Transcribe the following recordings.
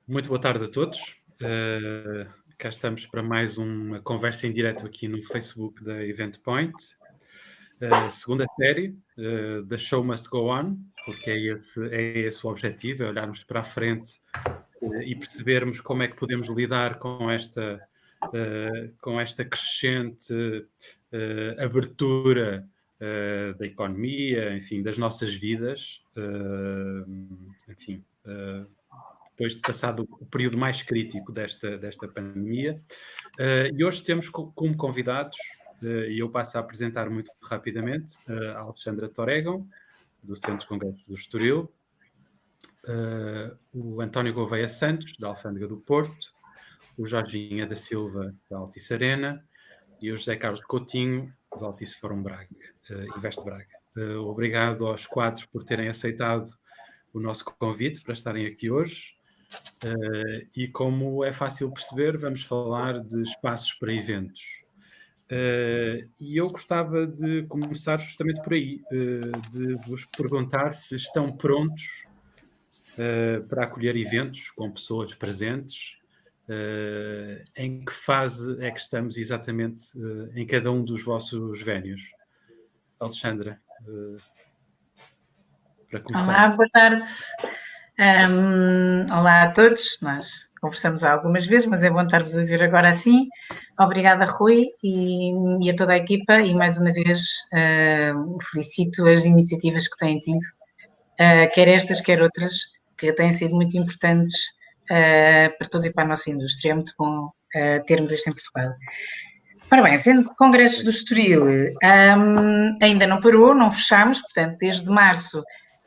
Muito boa tarde a todos. Cá estamos para mais uma conversa em direto aqui no Facebook da Event Point. Segunda série, The Show Must Go On, porque é esse o objetivo, é olharmos para a frente e percebermos como é que podemos lidar com esta crescente abertura da economia, enfim, das nossas vidas, depois de passado o período mais crítico desta pandemia. E hoje temos como convidados, e eu passo a apresentar muito rapidamente, a Alexandra Toregon, do Centro de Congressos do Estoril, o António Gouveia Santos, da Alfândega do Porto, o Jorge Vinha da Silva, da Altice Arena, e o José Carlos Coutinho, do Altice Fórum Braga, Invest Braga. Obrigado aos quatro por terem aceitado o nosso convite para estarem aqui hoje. E como é fácil perceber, vamos falar de espaços para eventos. E eu gostava de começar justamente por aí, de vos perguntar se estão prontos para acolher eventos com pessoas presentes. Em que fase é que estamos exatamente em cada um dos vossos venues? Alexandra, para começar. Olá, boa tarde. Olá a todos. Nós conversamos algumas vezes, mas é bom estar-vos a ver agora assim. Obrigada, Rui, e a toda a equipa, e mais uma vez felicito as iniciativas que têm tido, quer estas, quer outras, que têm sido muito importantes para todos e para a nossa indústria. É muito bom termos isto em Portugal. Ora bem, sendo que o Congresso do Estoril ainda não parou, não fechamos, portanto, desde março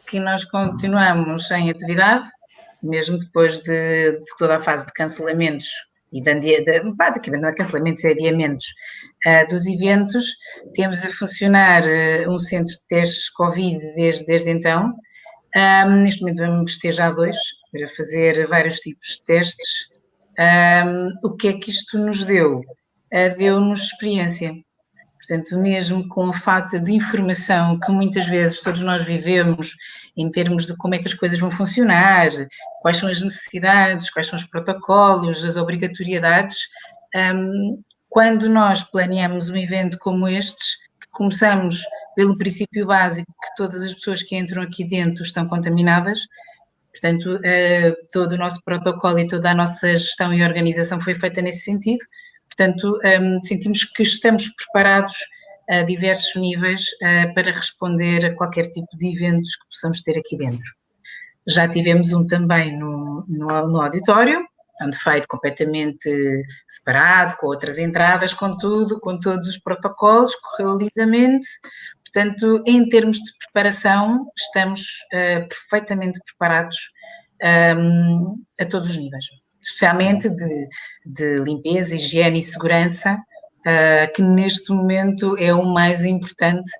que nós continuamos em atividade, mesmo depois de toda a fase de cancelamentos e basicamente não é cancelamentos, é adiamentos dos eventos. Temos a funcionar um centro de testes Covid desde então. Neste momento vamos ter já 2 para fazer vários tipos de testes. O que é que isto nos deu? Deu-nos experiência. Portanto, mesmo com a falta de informação que muitas vezes todos nós vivemos em termos de como é que as coisas vão funcionar, quais são as necessidades, quais são os protocolos, as obrigatoriedades, quando nós planeamos um evento como estes, que começamos pelo princípio básico que todas as pessoas que entram aqui dentro estão contaminadas, portanto, todo o nosso protocolo e toda a nossa gestão e organização foi feita nesse sentido. Portanto, sentimos que estamos preparados a diversos níveis para responder a qualquer tipo de eventos que possamos ter aqui dentro. Já tivemos um também no auditório, onde feito completamente separado, com outras entradas, com tudo, com todos os protocolos, correu lindamente. Portanto, em termos de preparação, estamos perfeitamente preparados a todos os níveis, especialmente de limpeza, higiene e segurança, que neste momento é o mais importante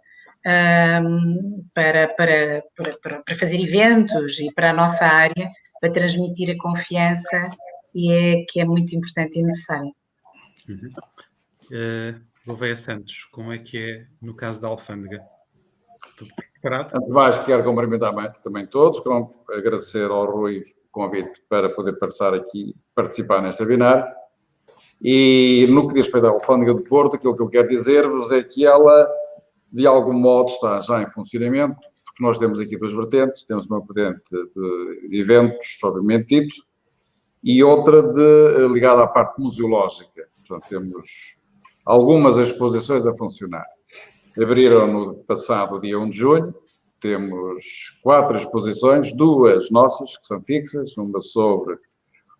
para fazer eventos e para a nossa área, para transmitir a confiança que é muito importante e necessário. Gouveia Santos, como é que é no caso da Alfândega? Tudo preparado? Antes de mais, quero cumprimentar também todos, agradecer ao Rui o convite para poder participar neste webinar. E no que diz respeito à Alfândega do Porto, aquilo que eu quero dizer-vos é que ela, de algum modo, está já em funcionamento, porque nós temos aqui 2 vertentes. Temos uma vertente de eventos, propriamente dito, e outra ligada à parte museológica. Portanto, temos algumas exposições a funcionar. Abriram no passado dia 1 de junho, temos 4 exposições, 2 nossas, que são fixas, uma sobre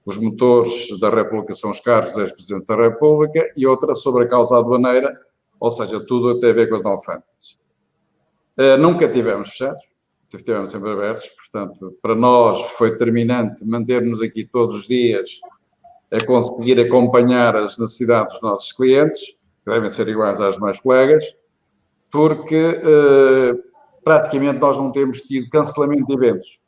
os motores da República são os carros dos ex-presidentes da República e outra sobre a causa aduaneira, ou seja, tudo tem a ver com as alfândegas. Nunca tivemos fechados, estivemos sempre abertos, portanto, para nós foi determinante manter-nos aqui todos os dias a conseguir acompanhar as necessidades dos nossos clientes, que devem ser iguais às dos meus colegas, porque praticamente nós não temos tido cancelamento de eventos.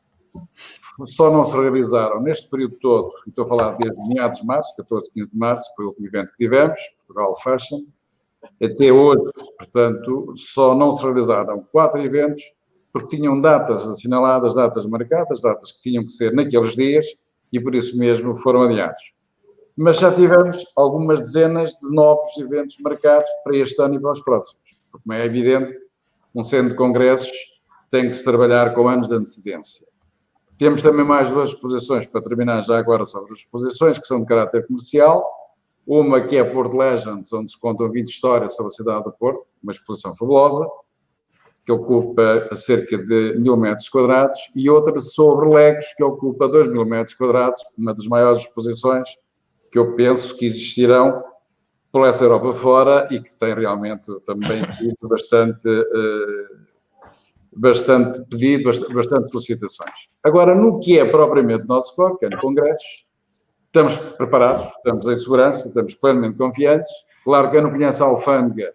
Só não se realizaram neste período todo, estou a falar desde meados de março, 14, 15 de março, foi o último evento que tivemos, Portugal Fashion, até hoje, portanto, só não se realizaram 4 eventos, porque tinham datas assinaladas, datas marcadas, datas que tinham que ser naqueles dias, e por isso mesmo foram adiados. Mas já tivemos algumas dezenas de novos eventos marcados para este ano e para os próximos. Porque, como é evidente, um centro de congressos tem que se trabalhar com anos de antecedência. Temos também mais 2 exposições, para terminar já agora sobre as exposições, que são de caráter comercial. Uma que é a Porto Legends, onde se contam 20 histórias sobre a cidade do Porto, uma exposição fabulosa, que ocupa cerca de 1000 metros quadrados, e outra sobre Legos, que ocupa 2000 metros quadrados, uma das maiores exposições que eu penso que existirão por essa Europa fora e que tem realmente também tido bastante pedido, bastante solicitações. Agora, no que é propriamente o nosso core, que é no Congressos, estamos preparados, estamos em segurança, estamos plenamente confiantes. Claro que eu não conheço a alfândega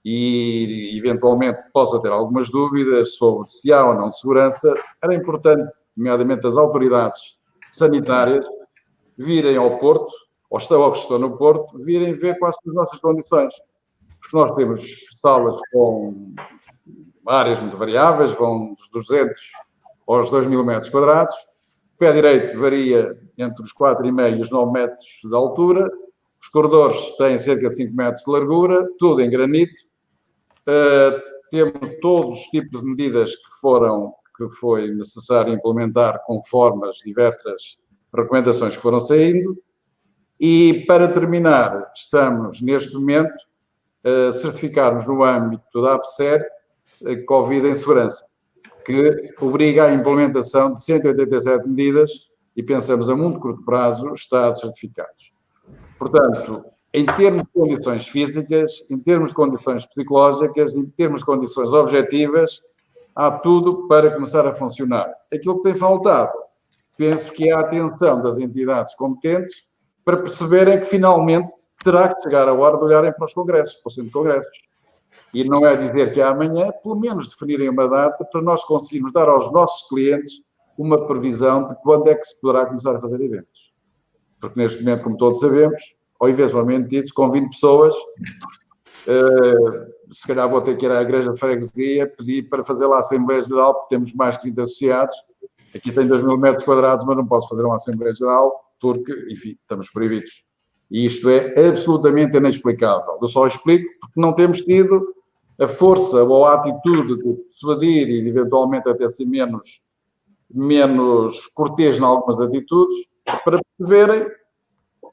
e, eventualmente, possa ter algumas dúvidas sobre se há ou não segurança. Era importante, nomeadamente as autoridades sanitárias, virem ao Porto, ou que estão no Porto, virem ver quais são as nossas condições. Porque nós temos salas com áreas muito variáveis, vão dos 200 aos 2000 metros quadrados. O pé direito varia entre os 4,5 e os 9 metros de altura. Os corredores têm cerca de 5 metros de largura, tudo em granito. Temos todos os tipos de medidas que foi necessário implementar conforme as diversas recomendações que foram saindo. E, para terminar, estamos, neste momento, a certificarmos no âmbito da APSER Covid em segurança, que obriga à implementação de 187 medidas e pensamos a muito curto prazo estar certificados. Portanto, em termos de condições físicas, em termos de condições psicológicas, em termos de condições objetivas, há tudo para começar a funcionar. Aquilo que tem faltado, penso que é a atenção das entidades competentes para perceberem que finalmente terá que chegar a hora de olharem para os congressos, para o centro de congressos. E não é dizer que é amanhã, pelo menos definirem uma data para nós conseguirmos dar aos nossos clientes uma previsão de quando é que se poderá começar a fazer eventos. Porque neste momento, como todos sabemos, ou eventualmente ditos, com 20 pessoas, se calhar vou ter que ir à igreja de freguesia, pedir para fazer lá a Assembleia Geral, porque temos mais que 20 associados. Aqui tem 2000 metros quadrados, mas não posso fazer uma Assembleia Geral, porque, enfim, estamos proibidos. E isto é absolutamente inexplicável. Eu só explico porque não temos tido a força ou a atitude de persuadir e de, eventualmente, até ser menos cortês em algumas atitudes, para perceberem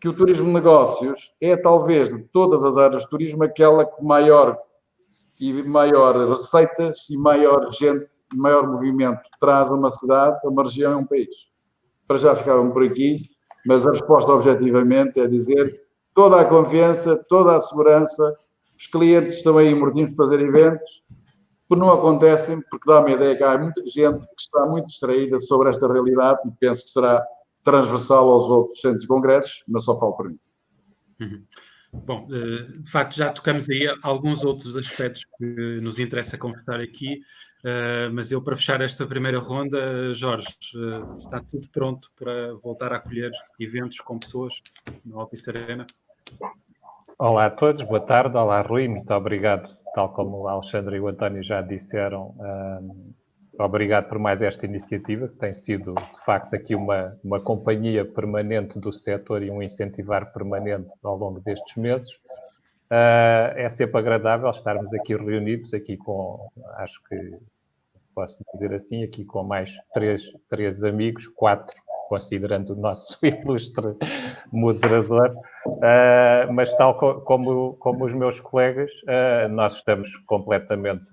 que o turismo de negócios é, talvez, de todas as áreas de turismo, aquela que maior receitas e maior gente, maior movimento traz a uma cidade, a uma região e a um país. Para já ficaram por aqui, mas a resposta objetivamente é dizer toda a confiança, toda a segurança, os clientes estão aí mortinhos de fazer eventos, que não acontecem, porque dá uma ideia que há muita gente que está muito distraída sobre esta realidade e penso que será transversal aos outros centros de congressos, mas só falo para mim. Uhum. Bom, de facto já tocamos aí alguns outros aspectos que nos interessa conversar aqui, mas eu, para fechar esta primeira ronda, Jorge, está tudo pronto para voltar a acolher eventos com pessoas no Altice Arena? Olá a todos, boa tarde. Olá, Rui, muito obrigado. Tal como o Alexandre e o António já disseram, obrigado por mais esta iniciativa, que tem sido, de facto, aqui uma companhia permanente do setor e um incentivar permanente ao longo destes meses. É sempre agradável estarmos aqui reunidos, aqui com, acho que posso dizer assim, aqui com mais três amigos, 4, considerando o nosso ilustre moderador, mas tal como os meus colegas, nós estamos completamente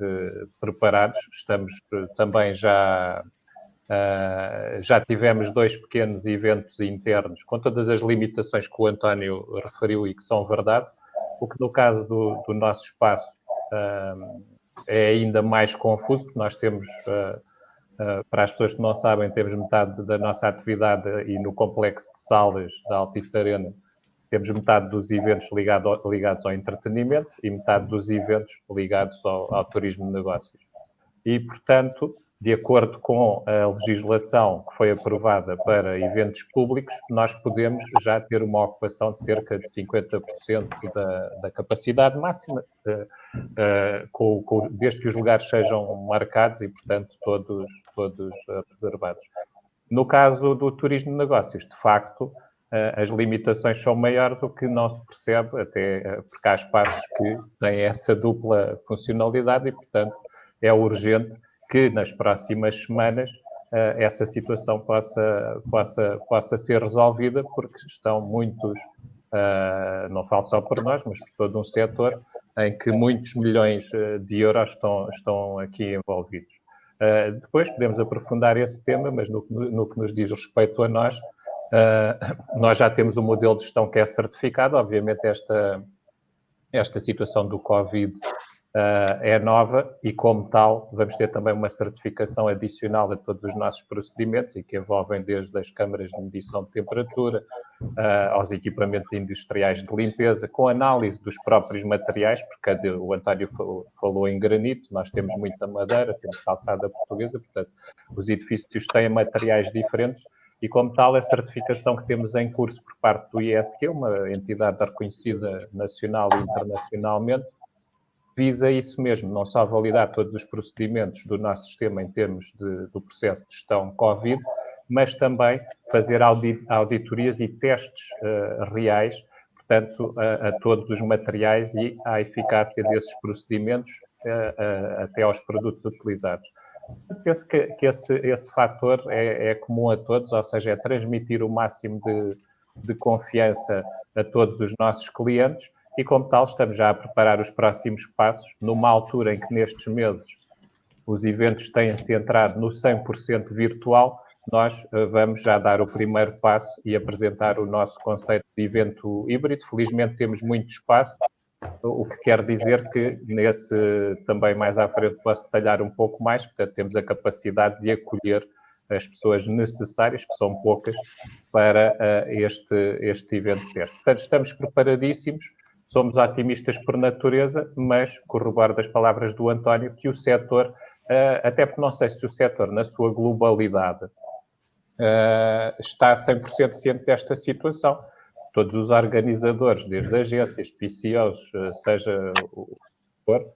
preparados, estamos também já tivemos 2 pequenos eventos internos, com todas as limitações que o António referiu e que são verdade, o que no caso do nosso espaço é ainda mais confuso, porque nós temos... para as pessoas que não sabem, temos metade da nossa atividade e no complexo de salas da Altice Arena temos metade dos eventos ligados ao entretenimento e metade dos eventos ligados ao turismo de negócios. E, portanto, de acordo com a legislação que foi aprovada para eventos públicos, nós podemos já ter uma ocupação de cerca de 50% da capacidade máxima, desde que os lugares sejam marcados e, portanto, todos reservados. No caso do turismo de negócios, de facto, as limitações são maiores, o que não se percebe, até porque há espaços que têm essa dupla funcionalidade e, portanto, é urgente que nas próximas semanas essa situação possa ser resolvida, porque estão muitos, não falo só por nós, mas por todo um setor, em que muitos milhões de euros estão aqui envolvidos. Depois podemos aprofundar esse tema, mas no que nos diz respeito a nós, nós já temos um modelo de gestão que é certificado. Obviamente esta situação do Covid é nova e, como tal, vamos ter também uma certificação adicional a todos os nossos procedimentos e que envolvem desde as câmaras de medição de temperatura aos equipamentos industriais de limpeza, com análise dos próprios materiais, porque o António falou em granito, nós temos muita madeira, temos calçada portuguesa, portanto, os edifícios têm materiais diferentes e, como tal, a certificação que temos em curso por parte do ISQ, uma entidade reconhecida nacional e internacionalmente, visa isso mesmo, não só validar todos os procedimentos do nosso sistema em termos do processo de gestão Covid, mas também fazer auditorias e testes reais, portanto, a todos os materiais e à eficácia desses procedimentos até aos produtos utilizados. Penso que esse fator é comum a todos, ou seja, é transmitir o máximo de confiança a todos os nossos clientes e, como tal, estamos já a preparar os próximos passos, numa altura em que nestes meses os eventos têm-se entrado no 100% virtual, nós vamos já dar o primeiro passo e apresentar o nosso conceito de evento híbrido. Felizmente temos muito espaço, o que quer dizer que também mais à frente posso detalhar um pouco mais, portanto temos a capacidade de acolher as pessoas necessárias, que são poucas, para este evento teste. Portanto, estamos preparadíssimos, somos otimistas por natureza, mas corroboro das palavras do António que o setor, até porque não sei se o setor, na sua globalidade, está 100% ciente desta situação. Todos os organizadores, desde agências, PCOs, seja o que for,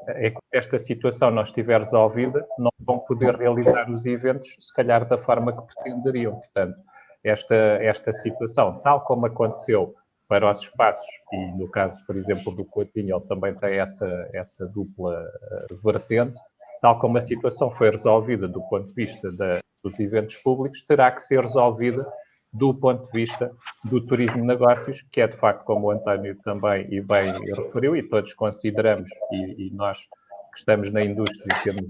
é que esta situação não estiver resolvida, não vão poder realizar os eventos, se calhar, da forma que pretenderiam. Portanto, esta situação, tal como aconteceu para os espaços, e no caso, por exemplo, do Coutinho, ele também tem essa dupla vertente, tal como a situação foi resolvida do ponto de vista dos eventos públicos, terá que ser resolvida do ponto de vista do turismo de negócios, que é de facto, como o António também e bem referiu, e todos consideramos, e nós que estamos na indústria temos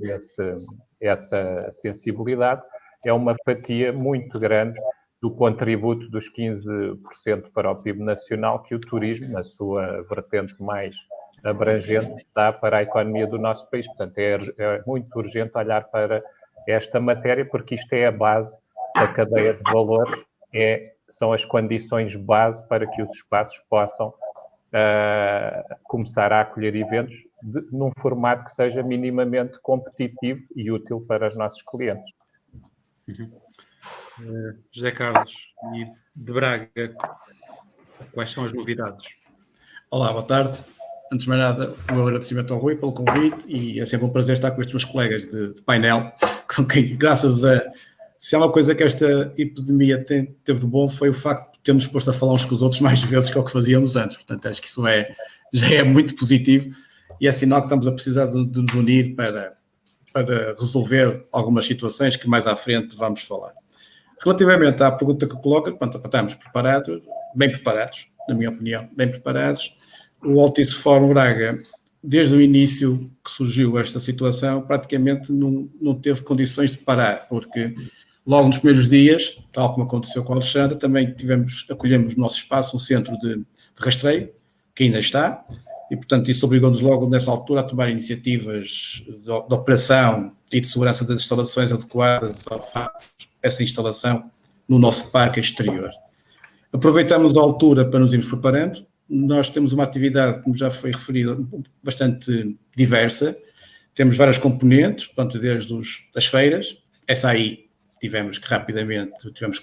essa sensibilidade, é uma fatia muito grande do contributo dos 15% para o PIB nacional que o turismo, na sua vertente mais abrangente, dá para a economia do nosso país. Portanto, é muito urgente olhar para esta matéria, porque isto é a base da cadeia de valor, são as condições base para que os espaços possam começar a acolher eventos num formato que seja minimamente competitivo e útil para os nossos clientes. José Carlos, e de Braga, quais são as novidades? Olá, boa tarde. Antes de mais nada, o meu agradecimento ao Rui pelo convite e é sempre um prazer estar com os meus colegas de painel, com quem, graças a... Se há uma coisa que esta epidemia teve de bom foi o facto de termos posto a falar uns com os outros mais vezes que é o que fazíamos antes. Portanto, acho que isso já é muito positivo e é sinal que estamos a precisar de nos unir para resolver algumas situações que mais à frente vamos falar. Relativamente à pergunta que coloca, estamos preparados, bem preparados, na minha opinião, bem preparados. O Altice Fórum Braga, desde o início que surgiu esta situação, praticamente não teve condições de parar, porque logo nos primeiros dias, tal como aconteceu com a Alexandra, também acolhemos no nosso espaço um centro de rastreio, que ainda está, e portanto isso obrigou-nos logo nessa altura a tomar iniciativas de operação e de segurança das instalações adequadas ao facto essa instalação no nosso parque exterior. Aproveitamos a altura para nos irmos preparando. Nós temos uma atividade, como já foi referido, bastante diversa. Temos várias componentes, portanto, desde as feiras. Essa aí tivemos que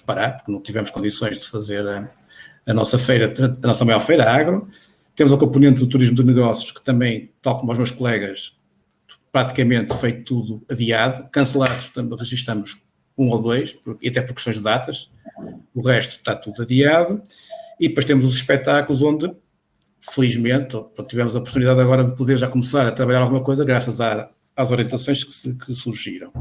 parar, porque não tivemos condições de fazer a nossa feira, a nossa maior feira, a Agro. Temos a componente do turismo de negócios, que também, tal como os meus colegas, praticamente foi tudo adiado. Cancelados, também registramos um ou dois, e até por questões de datas, o resto está tudo adiado, e depois temos os espetáculos onde, felizmente, tivemos a oportunidade agora de poder já começar a trabalhar alguma coisa graças às orientações que surgiram.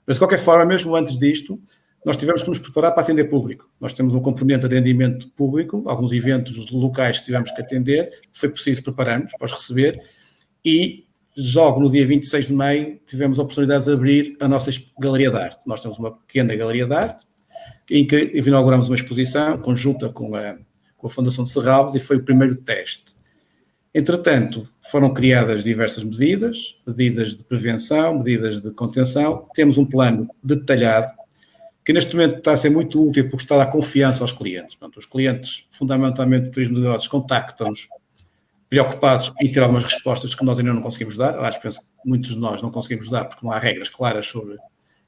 Mas, de qualquer forma, mesmo antes disto, nós tivemos que nos preparar para atender público. Nós temos um componente de atendimento público, alguns eventos locais que tivemos que atender, foi preciso prepararmos para os receber, e logo no dia 26 de maio tivemos a oportunidade de abrir a nossa Galeria de Arte. Nós temos uma pequena Galeria de Arte, em que inauguramos uma exposição conjunta com a Fundação de Serralves, e foi o primeiro teste. Entretanto, foram criadas diversas medidas de prevenção, medidas de contenção. Temos um plano detalhado, que neste momento está a ser muito útil porque está a dar confiança aos clientes. Portanto, os clientes, fundamentalmente do turismo de negócios, contactam-nos preocupados em ter algumas respostas que nós ainda não conseguimos dar. Aliás, penso que muitos de nós não conseguimos dar porque não há regras claras sobre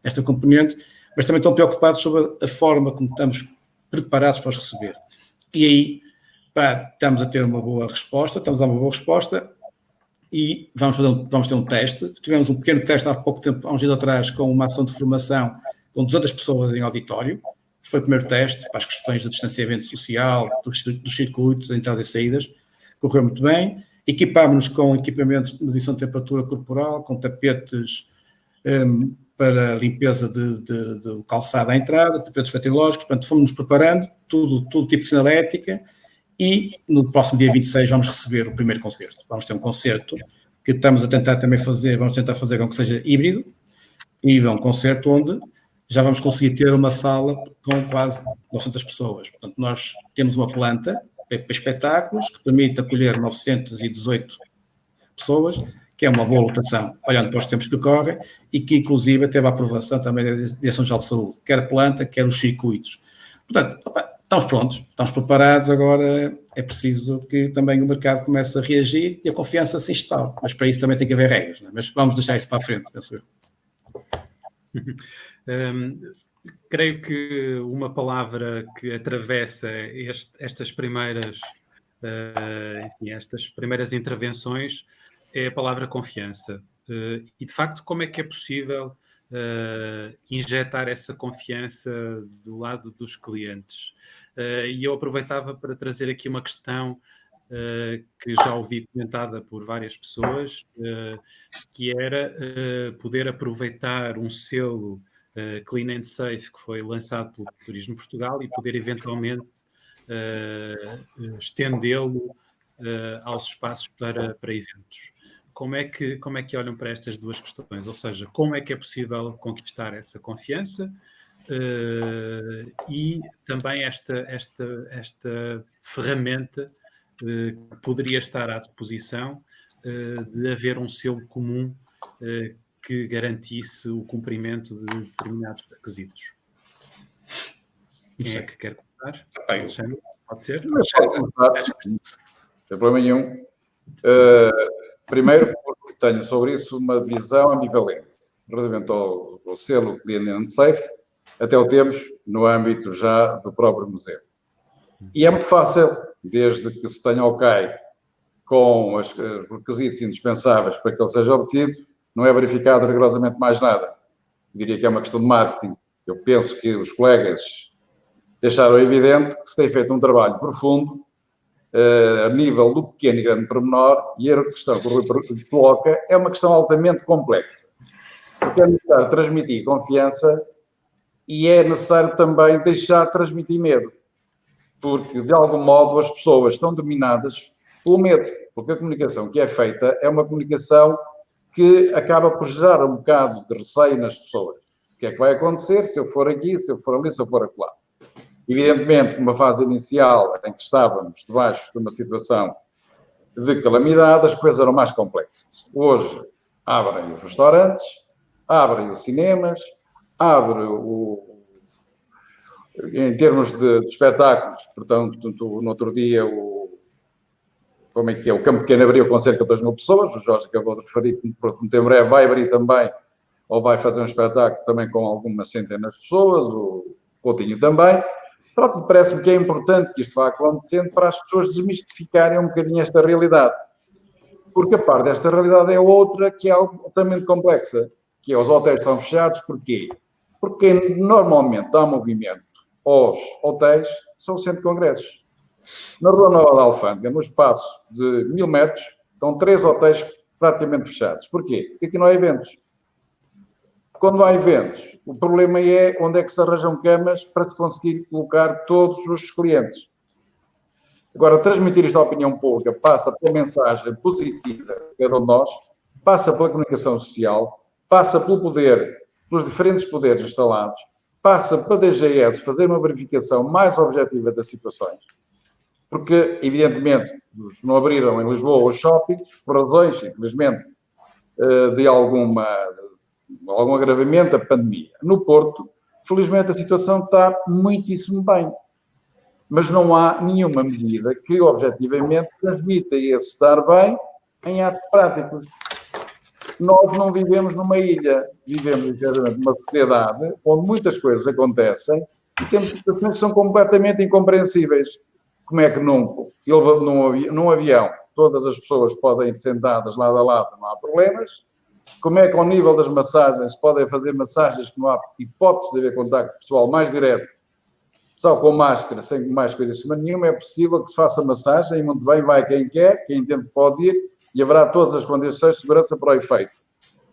esta componente, mas também estão preocupados sobre a forma como estamos preparados para os receber. E aí, estamos a ter uma boa resposta, estamos a dar uma boa resposta, e vamos ter um teste. Tivemos um pequeno teste há pouco tempo, há uns dias atrás, com uma ação de formação com 200 pessoas em auditório. Foi o primeiro teste para as questões de distanciamento social, dos circuitos, entradas e saídas. Correu muito bem. Equipámos-nos com equipamentos de medição de temperatura corporal, com tapetes para limpeza de calçada à entrada, tapetes meteorológicos. Portanto, fomos-nos preparando, tudo tipo de sinalética, e no próximo dia 26 vamos receber o primeiro concerto. Vamos ter um concerto que estamos a tentar também fazer, vamos tentar fazer com que seja híbrido, e é um concerto onde já vamos conseguir ter uma sala com quase 900 pessoas. Portanto, nós temos uma planta para espetáculos que permite acolher 918 pessoas, que é uma boa lotação, olhando para os tempos que correm, e que inclusive teve a aprovação também da Direção-Geral de Saúde, quer a planta, quer os circuitos. Portanto, estamos prontos, estamos preparados, agora é preciso que também o mercado comece a reagir e a confiança se instale, mas para isso também tem que haver regras, não é? Mas vamos deixar isso para a frente, penso eu. Creio que uma palavra que atravessa estas primeiras intervenções é a palavra confiança. E, de facto, como é que é possível injetar essa confiança do lado dos clientes? E eu aproveitava para trazer aqui uma questão que já ouvi comentada por várias pessoas, que era poder aproveitar um selo Clean and Safe que foi lançado pelo Turismo Portugal e poder eventualmente estendê-lo aos espaços para eventos. Como é que olham para estas duas questões? Ou seja, como é que é possível conquistar essa confiança e também esta ferramenta que poderia estar à disposição de haver um selo comum que garantisse o cumprimento de determinados requisitos. Quem é que quer começar? Pode ser? Não tem problema nenhum. Primeiro, porque tenho sobre isso uma visão ambivalente. Relativamente ao selo Clean and Safe, até o temos no âmbito já do próprio museu. E é muito fácil, desde que se tenha ok com os requisitos indispensáveis para que ele seja obtido, não é verificado rigorosamente mais nada. Eu diria que é uma questão de marketing. Eu penso que os colegas deixaram evidente que se tem feito um trabalho profundo a nível do pequeno e grande pormenor, e a questão que o Rui coloca é uma questão altamente complexa. Porque é necessário transmitir confiança e é necessário também deixar de transmitir medo. Porque, de algum modo, as pessoas estão dominadas pelo medo. Porque a comunicação que é feita é uma comunicação que acaba por gerar um bocado de receio nas pessoas. O que é que vai acontecer se eu for aqui, se eu for ali, se eu for acolá? Evidentemente, numa fase inicial em que estávamos debaixo de uma situação de calamidade, as coisas eram mais complexas. Hoje, abrem os restaurantes, abrem os cinemas, em termos de espetáculos, portanto, no outro dia, o Campo Pequeno abriu com cerca de 2 mil pessoas, o Jorge acabou de referir que em breve vai abrir também, ou vai fazer um espetáculo também com algumas centenas de pessoas, o Coutinho também. Pronto, parece-me que é importante que isto vá acontecendo para as pessoas desmistificarem um bocadinho esta realidade. Porque a par desta realidade é outra que é altamente complexa, que é os hotéis estão fechados, porquê? Porque quem normalmente dá movimento aos hotéis são o centro de congressos. Na Rua Nova da Alfândega, no espaço de 1000 metros, estão 3 hotéis praticamente fechados. Porquê? Porque aqui não há eventos. Quando não há eventos, o problema é onde é que se arranjam camas para se conseguir colocar todos os clientes. Agora, transmitir isto à opinião pública passa pela mensagem positiva de cada um de nós, passa pela comunicação social, passa pelo poder, pelos diferentes poderes instalados, passa para a DGS fazer uma verificação mais objetiva das situações, porque, evidentemente, não abriram em Lisboa os shoppings, por razões, infelizmente, de algum agravamento da pandemia. No Porto, felizmente, a situação está muitíssimo bem, mas não há nenhuma medida que, objetivamente, transmita esse estar bem em atos práticos. Nós não vivemos numa ilha, vivemos numa sociedade onde muitas coisas acontecem e temos situações que são completamente incompreensíveis. Como é que num avião todas as pessoas podem ir sentadas lado a lado, não há problemas? Como é que ao nível das massagens se podem fazer massagens que não há hipótese de haver contacto pessoal mais direto, só com máscara, sem mais coisas de cima nenhuma, é possível que se faça massagem e muito bem, vai quem quer, quem entende que pode ir, e haverá todas as condições de segurança para o efeito.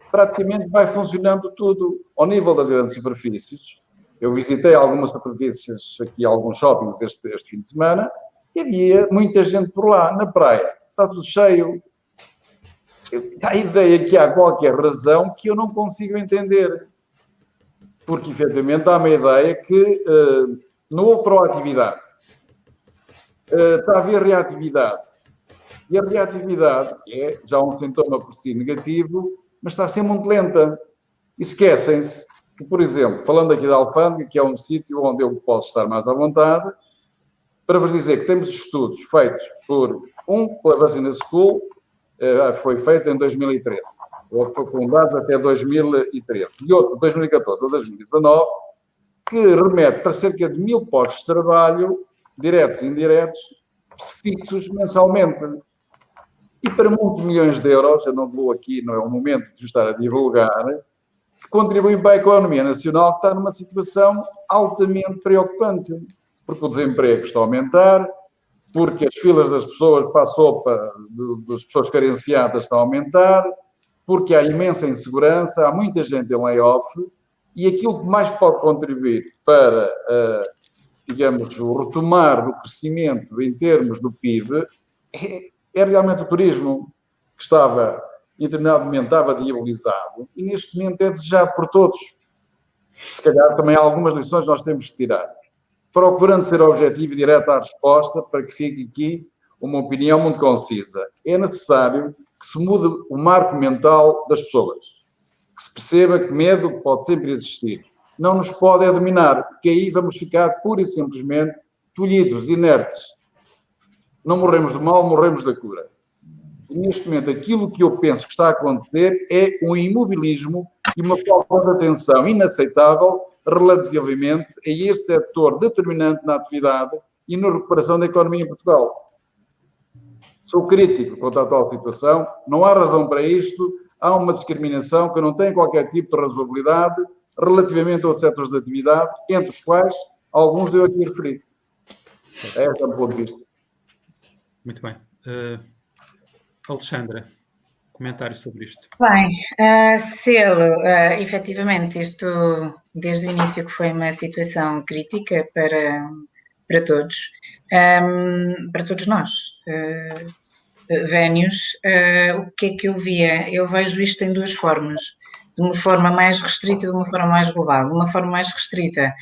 Praticamente vai funcionando tudo. Ao nível das grandes superfícies, eu visitei algumas superfícies aqui, alguns shoppings este fim de semana, e havia muita gente por lá, na praia. Está tudo cheio. A ideia que há qualquer razão que eu não consigo entender. Porque, efetivamente, há uma ideia que não houve proatividade. Está a haver reatividade. E a reatividade é já um sintoma por si negativo, mas está a ser muito lenta. E esquecem-se que, por exemplo, falando aqui da Alfândega, que é um sítio onde eu posso estar mais à vontade, para vos dizer que temos estudos feitos pela Vacina School, foi feito em 2013, ou foi com dados até 2013, e outro, 2014 a 2019, que remete para cerca de 1000 postos de trabalho, diretos e indiretos, fixos mensalmente. E para muitos milhões de euros, eu não vou aqui, não é o momento de estar a divulgar, que contribuem para a economia nacional, que está numa situação altamente preocupante, porque o desemprego está a aumentar, porque as filas das pessoas para a sopa das pessoas carenciadas estão a aumentar, porque há imensa insegurança, há muita gente em layoff, e aquilo que mais pode contribuir para, digamos, o retomar do crescimento em termos do PIB é realmente o turismo, que em determinado momento estava diabolizado e neste momento é desejado por todos. Se calhar também há algumas lições que nós temos que tirar. Procurando ser objetivo e direto à resposta, para que fique aqui uma opinião muito concisa. É necessário que se mude o marco mental das pessoas. Que se perceba que medo pode sempre existir. Não nos pode dominar, porque aí vamos ficar pura e simplesmente tolhidos, inertes. Não morremos do mal, morremos da cura. E neste momento, aquilo que eu penso que está a acontecer é um imobilismo e uma falta de atenção inaceitável relativamente a este setor determinante na atividade e na recuperação da economia em Portugal. Sou crítico quanto à tal situação, não há razão para isto, há uma discriminação que não tem qualquer tipo de razoabilidade relativamente a outros setores de atividade, entre os quais alguns eu aqui referi. É este o ponto de vista. Muito bem. Alexandra, comentários sobre isto. Bem, Cielo, efetivamente, isto desde o início que foi uma situação crítica para todos nós. Vénios, o que é que eu via? Eu vejo isto em duas formas, de uma forma mais restrita e de uma forma mais global. De uma forma mais restrita,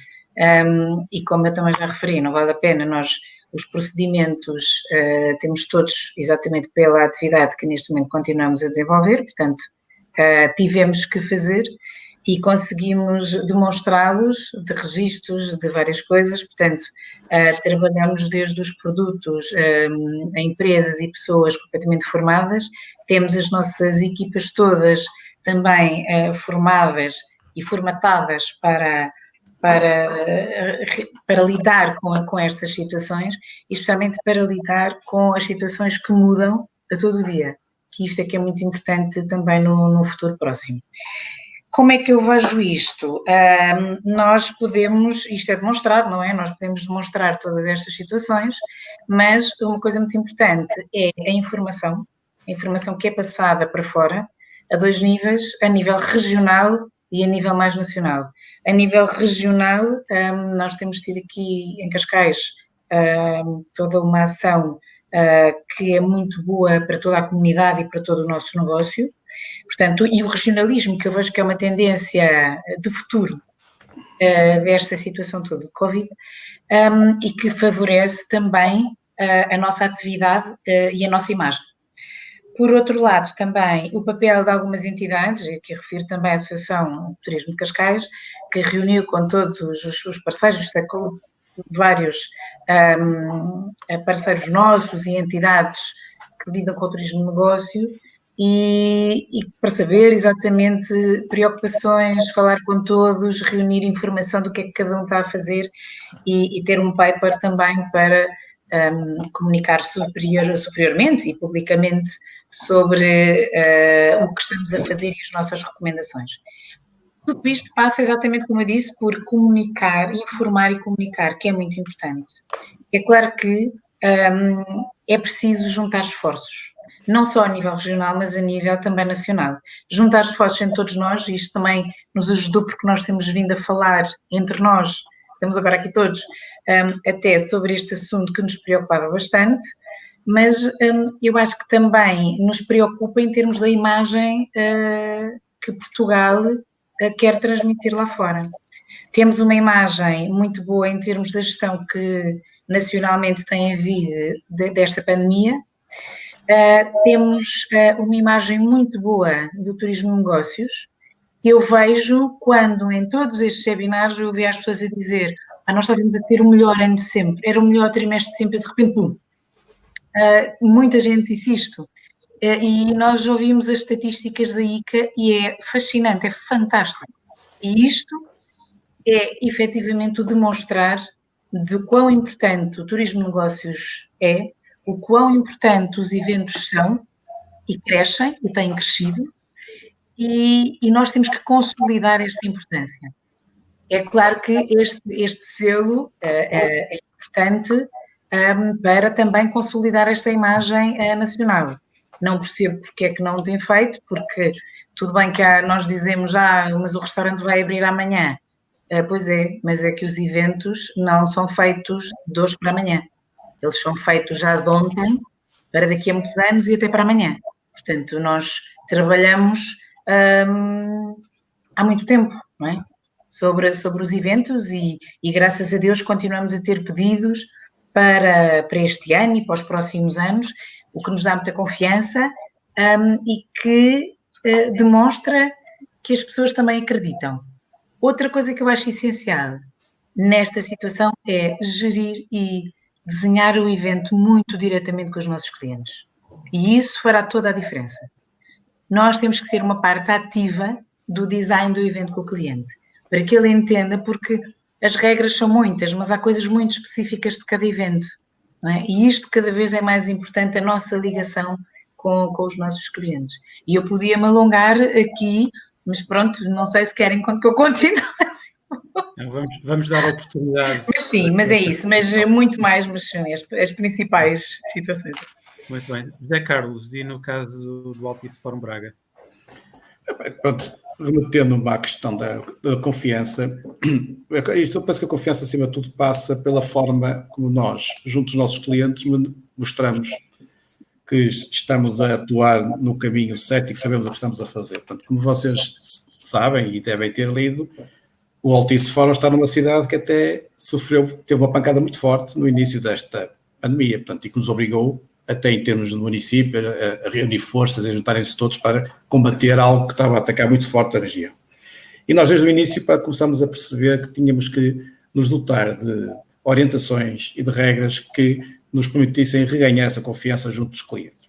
e como eu também já referi, não vale a pena nós... Os procedimentos temos todos exatamente pela atividade que neste momento continuamos a desenvolver, portanto, tivemos que fazer e conseguimos demonstrá-los de registros, de várias coisas, portanto, trabalhamos desde os produtos a empresas e pessoas completamente formadas, temos as nossas equipas todas também formadas e formatadas para lidar com estas situações, e especialmente para lidar com as situações que mudam a todo o dia, que isto é que é muito importante também no futuro próximo. Como é que eu vejo isto? Nós podemos, isto é demonstrado, não é? Nós podemos demonstrar todas estas situações, mas uma coisa muito importante é a informação que é passada para fora, a 2 níveis, a nível regional e a nível mais nacional. A nível regional, nós temos tido aqui em Cascais toda uma ação que é muito boa para toda a comunidade e para todo o nosso negócio. Portanto, e o regionalismo, que eu vejo que é uma tendência de futuro desta situação toda de Covid, e que favorece também a nossa atividade e a nossa imagem. Por outro lado, também o papel de algumas entidades, e aqui refiro também a Associação de Turismo de Cascais, que reuniu com todos os parceiros, vários parceiros nossos e entidades que lidam com o turismo de negócio, e para saber exatamente preocupações, falar com todos, reunir informação do que é que cada um está a fazer e ter um paper também para comunicar superiormente e publicamente sobre o que estamos a fazer e as nossas recomendações. Tudo isto passa exatamente como eu disse, por comunicar, informar e comunicar, que é muito importante. É claro que é preciso juntar esforços, não só a nível regional, mas a nível também nacional. Juntar esforços entre todos nós, e isto também nos ajudou porque nós temos vindo a falar entre nós, estamos agora aqui todos, até sobre este assunto que nos preocupava bastante, mas eu acho que também nos preocupa em termos da imagem que Portugal quer transmitir lá fora. Temos uma imagem muito boa em termos da gestão que nacionalmente tem havido desta pandemia. Temos uma imagem muito boa do turismo de negócios. Eu vejo quando em todos estes webinars eu ouvi as pessoas a dizer nós estávamos a ter o melhor ano de sempre, era o melhor trimestre de sempre, e de repente, pum, muita gente disse isto. E nós ouvimos as estatísticas da ICA e é fascinante, é fantástico. E isto é efetivamente o demonstrar de quão importante o turismo de negócios é, o quão importante os eventos são e crescem e têm crescido, e nós temos que consolidar esta importância. É claro que este selo é importante para também consolidar esta imagem nacional. Não percebo porque é que não o tem feito, porque tudo bem que nós dizemos, mas o restaurante vai abrir amanhã. Pois é, mas é que os eventos não são feitos de hoje para amanhã. Eles são feitos já de ontem, para daqui a muitos anos e até para amanhã. Portanto, nós trabalhamos há muito tempo, não é? Sobre os eventos e graças a Deus continuamos a ter pedidos para este ano e para os próximos anos, o que nos dá muita confiança e que demonstra que as pessoas também acreditam. Outra coisa que eu acho essencial nesta situação é gerir e desenhar o evento muito diretamente com os nossos clientes. E isso fará toda a diferença. Nós temos que ser uma parte ativa do design do evento com o cliente, para que ele entenda, porque as regras são muitas, mas há coisas muito específicas de cada evento, não é? E isto cada vez é mais importante, a nossa ligação com os nossos clientes. E eu podia me alongar aqui, mas pronto, não sei se querem que eu continue assim. Vamos dar a oportunidade. Mas sim, mas é isso, mas muito mais, mas são as principais situações. Muito bem. José Carlos, e no caso do Altice Fórum Braga? Pronto, remetendo-me à questão da confiança, eu penso que a confiança, acima de tudo, passa pela forma como nós, junto dos nossos clientes, mostramos que estamos a atuar no caminho certo e que sabemos o que estamos a fazer. Portanto, como vocês sabem e devem ter lido, o Altice Fórum está numa cidade que até teve uma pancada muito forte no início desta pandemia, portanto, e que nos obrigou, até em termos de município, a reunir forças e juntarem-se todos para combater algo que estava a atacar muito forte a região. E nós, desde o início, começamos a perceber que tínhamos que nos dotar de orientações e de regras que nos permitissem reganhar essa confiança junto dos clientes.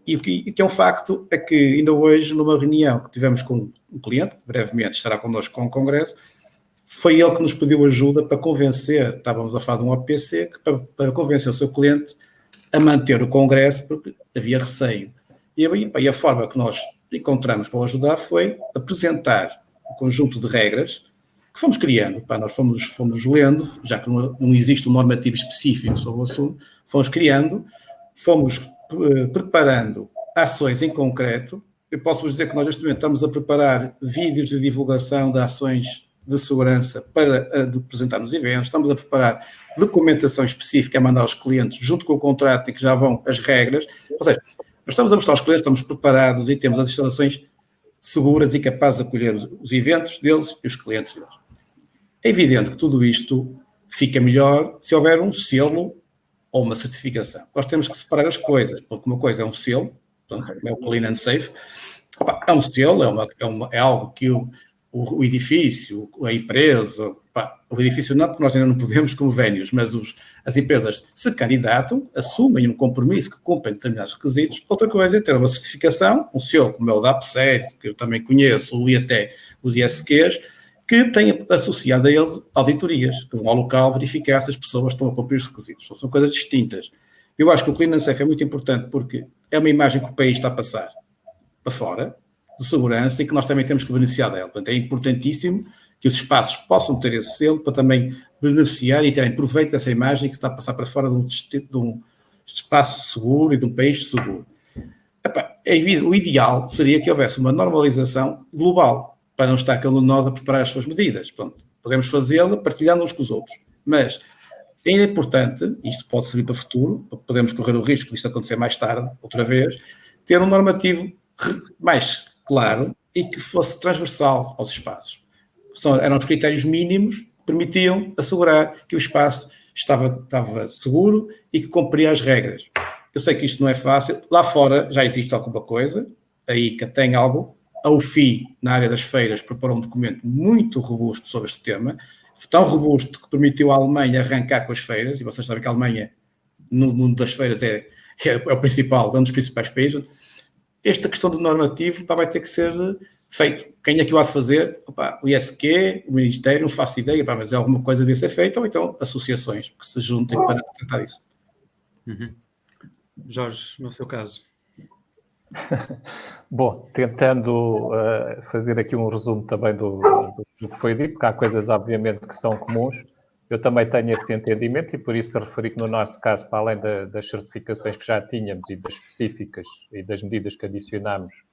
E o que é um facto é que ainda hoje, numa reunião que tivemos com um cliente, que brevemente estará connosco com o Congresso, foi ele que nos pediu ajuda para convencer, estávamos a falar de um OPC, para convencer o seu cliente a manter o Congresso, porque havia receio. E a forma que nós encontramos para o ajudar foi apresentar conjunto de regras que fomos criando. Nós fomos lendo, já que não existe um normativo específico sobre o assunto, fomos criando, fomos preparando ações em concreto. Eu posso vos dizer que nós, neste momento, estamos a preparar vídeos de divulgação de ações de segurança para apresentar nos eventos, estamos a preparar documentação específica a mandar aos clientes, junto com o contrato, em que já vão as regras. Ou seja, nós estamos a mostrar aos clientes, estamos preparados e temos as instalações seguras e capazes de acolher os eventos deles e os clientes deles. É evidente que tudo isto fica melhor se houver um selo ou uma certificação. Nós temos que separar as coisas, porque uma coisa é um selo, portanto, é o Clean and Safe, é um selo, é algo que o edifício, a empresa, o edifício não, porque nós ainda não podemos como vénios, mas as empresas se candidatam, assumem um compromisso que cumprem determinados requisitos. Outra coisa é ter uma certificação, um selo como é o da APSER, que eu também conheço, e até os ISQs, que têm associado a eles auditorias, que vão ao local verificar se as pessoas estão a cumprir os requisitos. São coisas distintas. Eu acho que o Clean and Safe é muito importante porque é uma imagem que o país está a passar para fora, de segurança, e que nós também temos que beneficiar dela. Portanto, é importantíssimo que os espaços possam ter esse selo para também beneficiar e terem proveito dessa imagem que está a passar para fora de um espaço seguro e de um país seguro. É evidente, o ideal seria que houvesse uma normalização global, para não estar cada um de nós a preparar as suas medidas. Pronto, podemos fazê-la partilhando uns com os outros. Mas é importante, isto pode servir para o futuro, podemos correr o risco disto acontecer mais tarde, outra vez, ter um normativo mais claro e que fosse transversal aos espaços. Eram os critérios mínimos que permitiam assegurar que o espaço estava seguro e que cumpria as regras. Eu sei que isto não é fácil. Lá fora já existe alguma coisa, a ICA tem algo. A UFI, na área das feiras, preparou um documento muito robusto sobre este tema, tão robusto que permitiu à Alemanha arrancar com as feiras, e vocês sabem que a Alemanha, no mundo das feiras, é um dos principais países. Esta questão do normativo vai ter que ser feito. Quem é que o há de fazer? O ISQ, o Ministério, não faço ideia, mas alguma coisa devia ser feita, ou então associações que se juntem para tratar disso. Uhum. Jorge, no seu caso. Bom, tentando fazer aqui um resumo também do que foi dito, porque há coisas, obviamente, que são comuns. Eu também tenho esse entendimento e por isso referi que no nosso caso, para além das certificações que já tínhamos e das específicas e das medidas que adicionámos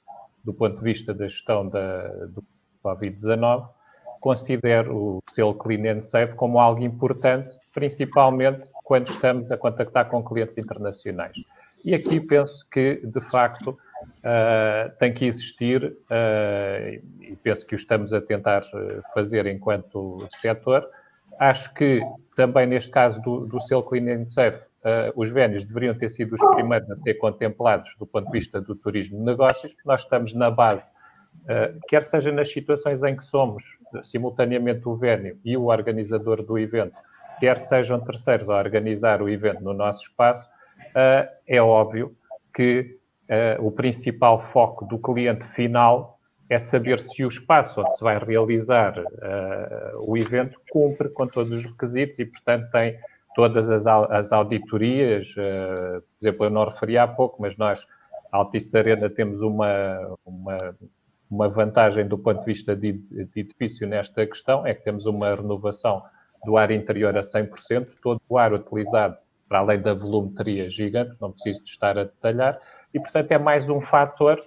do ponto de vista da gestão do Covid-19, considero o selo Clean and Safe como algo importante, principalmente quando estamos a contactar com clientes internacionais. E aqui penso que, de facto, tem que existir, e penso que o estamos a tentar fazer enquanto setor. Acho que também neste caso do selo Clean and Safe, os vénios deveriam ter sido os primeiros a ser contemplados do ponto de vista do turismo de negócios, porque nós estamos na base, quer seja nas situações em que somos simultaneamente o vénio e o organizador do evento, quer sejam terceiros a organizar o evento no nosso espaço, é óbvio que o principal foco do cliente final é saber se o espaço onde se vai realizar o evento cumpre com todos os requisitos e, portanto, tem todas as auditorias. Por exemplo, eu não referi há pouco, mas nós, a Altice Arena, temos uma vantagem do ponto de vista de edifício nesta questão, é que temos uma renovação do ar interior a 100%, todo o ar utilizado, para além da volumetria gigante, não preciso de estar a detalhar, e, portanto, é mais um fator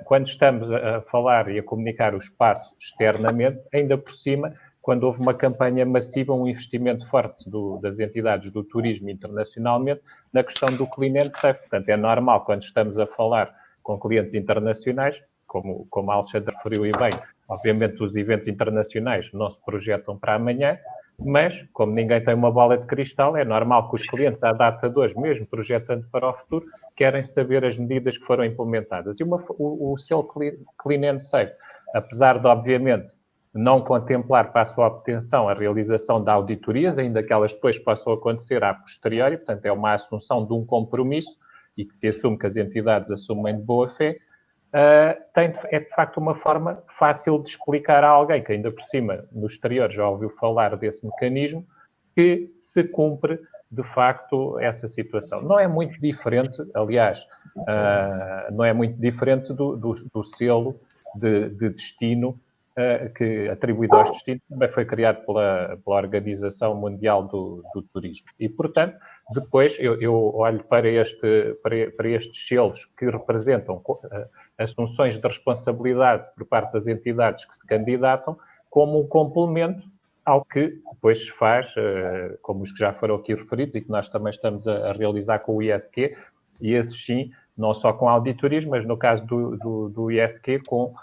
quando estamos a falar e a comunicar o espaço externamente, ainda por cima, quando houve uma campanha massiva, um investimento forte das entidades do turismo internacionalmente na questão do Clean and Safe. Portanto, é normal, quando estamos a falar com clientes internacionais, como a Alexandre referiu e bem, obviamente os eventos internacionais não se projetam para amanhã, mas, como ninguém tem uma bola de cristal, é normal que os clientes, à data de hoje, mesmo projetando para o futuro, querem saber as medidas que foram implementadas. E o selo Clean and Safe, apesar de, obviamente, não contemplar para a sua obtenção a realização de auditorias, ainda que elas depois possam acontecer a posteriori, portanto, é uma assunção de um compromisso e que se assume que as entidades assumem de boa fé, é de facto uma forma fácil de explicar a alguém que ainda por cima no exterior já ouviu falar desse mecanismo, que se cumpre de facto essa situação. Não é muito diferente, aliás, não é muito diferente do selo de destino que atribuído aos destinos, também foi criado pela Organização Mundial do Turismo. E, portanto, depois eu olho para estes selos que representam assunções de responsabilidade por parte das entidades que se candidatam como um complemento ao que depois se faz, como os que já foram aqui referidos e que nós também estamos a realizar com o ISQ, e esses sim, não só com auditorias, mas no caso do ISQ, com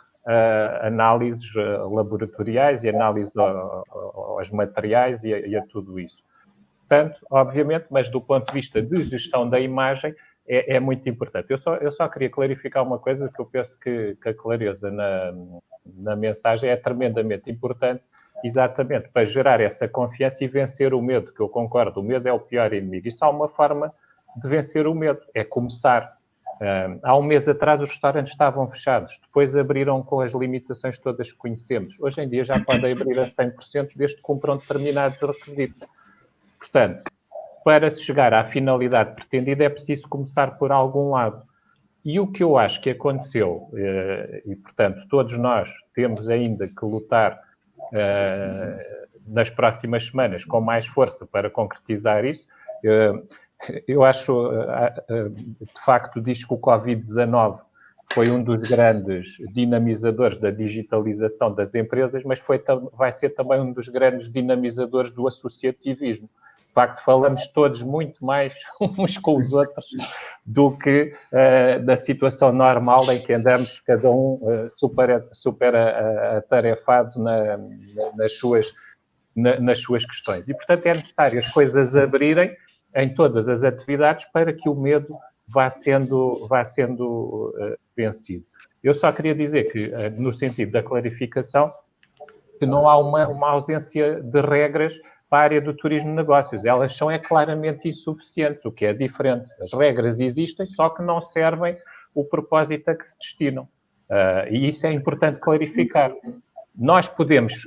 análises laboratoriais e análises aos materiais e a tudo isso. Portanto, obviamente, mas do ponto de vista de gestão da imagem, é muito importante. Eu só queria clarificar uma coisa, que eu penso que a clareza na mensagem é tremendamente importante, exatamente para gerar essa confiança e vencer o medo, que eu concordo, o medo é o pior inimigo. E só há uma forma de vencer o medo, é começar. Há um mês atrás os restaurantes estavam fechados, depois abriram com as limitações todas que conhecemos. Hoje em dia já podem abrir a 100% desde que cumpram determinados requisitos. Portanto, para se chegar à finalidade pretendida é preciso começar por algum lado. E o que eu acho que aconteceu, e portanto todos nós temos ainda que lutar nas próximas semanas com mais força para concretizar isso, eu acho, de facto, diz que o Covid-19 foi um dos grandes dinamizadores da digitalização das empresas, mas vai ser também um dos grandes dinamizadores do associativismo. De facto, falamos todos muito mais uns com os outros do que da situação normal em que andamos cada um super atarefado nas suas questões. E, portanto, é necessário as coisas abrirem em todas as atividades para que o medo vá sendo vencido. Eu só queria dizer que, no sentido da clarificação, que não há uma ausência de regras para a área do turismo de negócios. Elas são claramente insuficientes, o que é diferente. As regras existem, só que não servem o propósito a que se destinam. E isso é importante clarificar. Nós podemos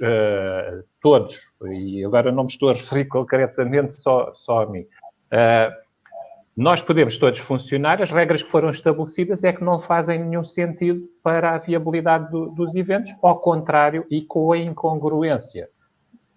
todos, e agora não me estou a referir concretamente só a mim, nós podemos todos funcionar, as regras que foram estabelecidas é que não fazem nenhum sentido para a viabilidade dos eventos, ao contrário, e com a incongruência.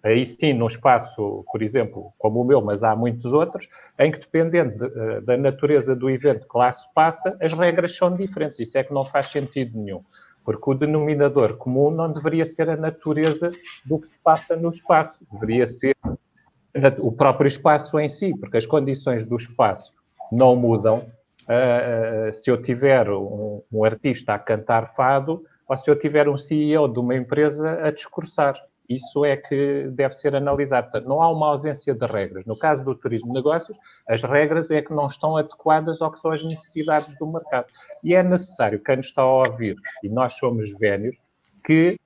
Aí sim, num espaço, por exemplo, como o meu, mas há muitos outros, em que dependendo da natureza do evento que lá se passa, as regras são diferentes. Isso é que não faz sentido nenhum. Porque o denominador comum não deveria ser a natureza do que se passa no espaço. Deveria ser o próprio espaço em si, porque as condições do espaço não mudam. Se eu tiver um artista a cantar fado ou se eu tiver um CEO de uma empresa a discursar. Isso é que deve ser analisado. Portanto, não há uma ausência de regras. No caso do turismo de negócios, as regras é que não estão adequadas ao que são as necessidades do mercado. E é necessário, quem nos está a ouvir, e nós somos vénios, que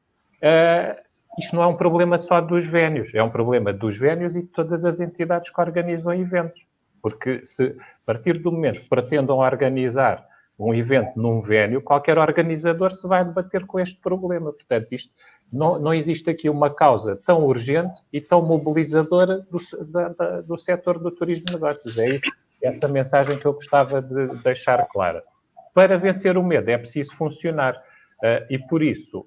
isto não é um problema só dos vénios, é um problema dos vénios e de todas as entidades que organizam eventos. Porque se, a partir do momento que pretendam organizar um evento num vénio, qualquer organizador se vai debater com este problema. Portanto, isto não existe aqui uma causa tão urgente e tão mobilizadora do setor do turismo de negócios. É isso, essa mensagem que eu gostava de deixar clara. Para vencer o medo é preciso funcionar. E por isso,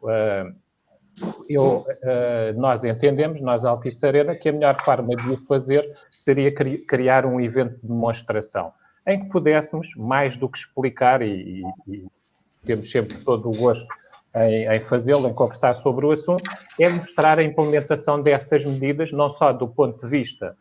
nós entendemos, nós Altice Arena, que a melhor forma de o fazer seria criar um evento de demonstração, em que pudéssemos, mais do que explicar, e temos sempre todo o gosto em fazê-lo, em conversar sobre o assunto, é mostrar a implementação dessas medidas, não só do ponto de vista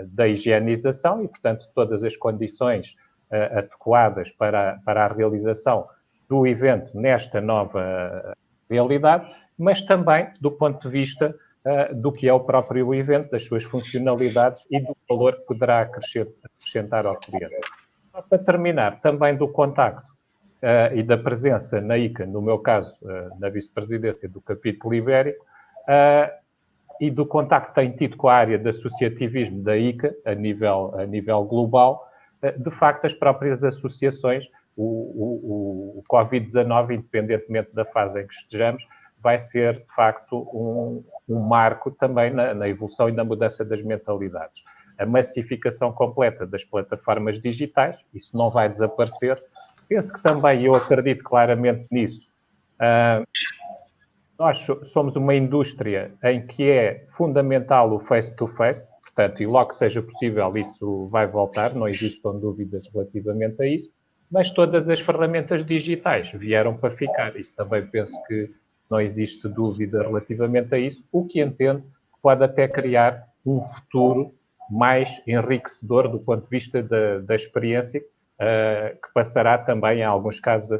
da higienização e, portanto, todas as condições adequadas para a realização do evento nesta nova realidade, mas também do ponto de vista do que é o próprio evento, das suas funcionalidades e do valor que poderá acrescentar ao cliente. Para terminar, também do contacto e da presença na ICA, no meu caso, na vice-presidência do capítulo ibérico, e do contacto que tem tido com a área de associativismo da ICA, a nível global, de facto, as próprias associações, o Covid-19, independentemente da fase em que estejamos, vai ser, de facto, um marco também na evolução e na mudança das mentalidades. A massificação completa das plataformas digitais, isso não vai desaparecer. Penso que também, eu acredito claramente nisso, nós somos uma indústria em que é fundamental o face-to-face, portanto, e logo que seja possível isso vai voltar, não existam dúvidas relativamente a isso, mas todas as ferramentas digitais vieram para ficar. Isso também penso que não existe dúvida relativamente a isso, o que entendo que pode até criar um futuro mais enriquecedor do ponto de vista da experiência, que passará também, em alguns casos,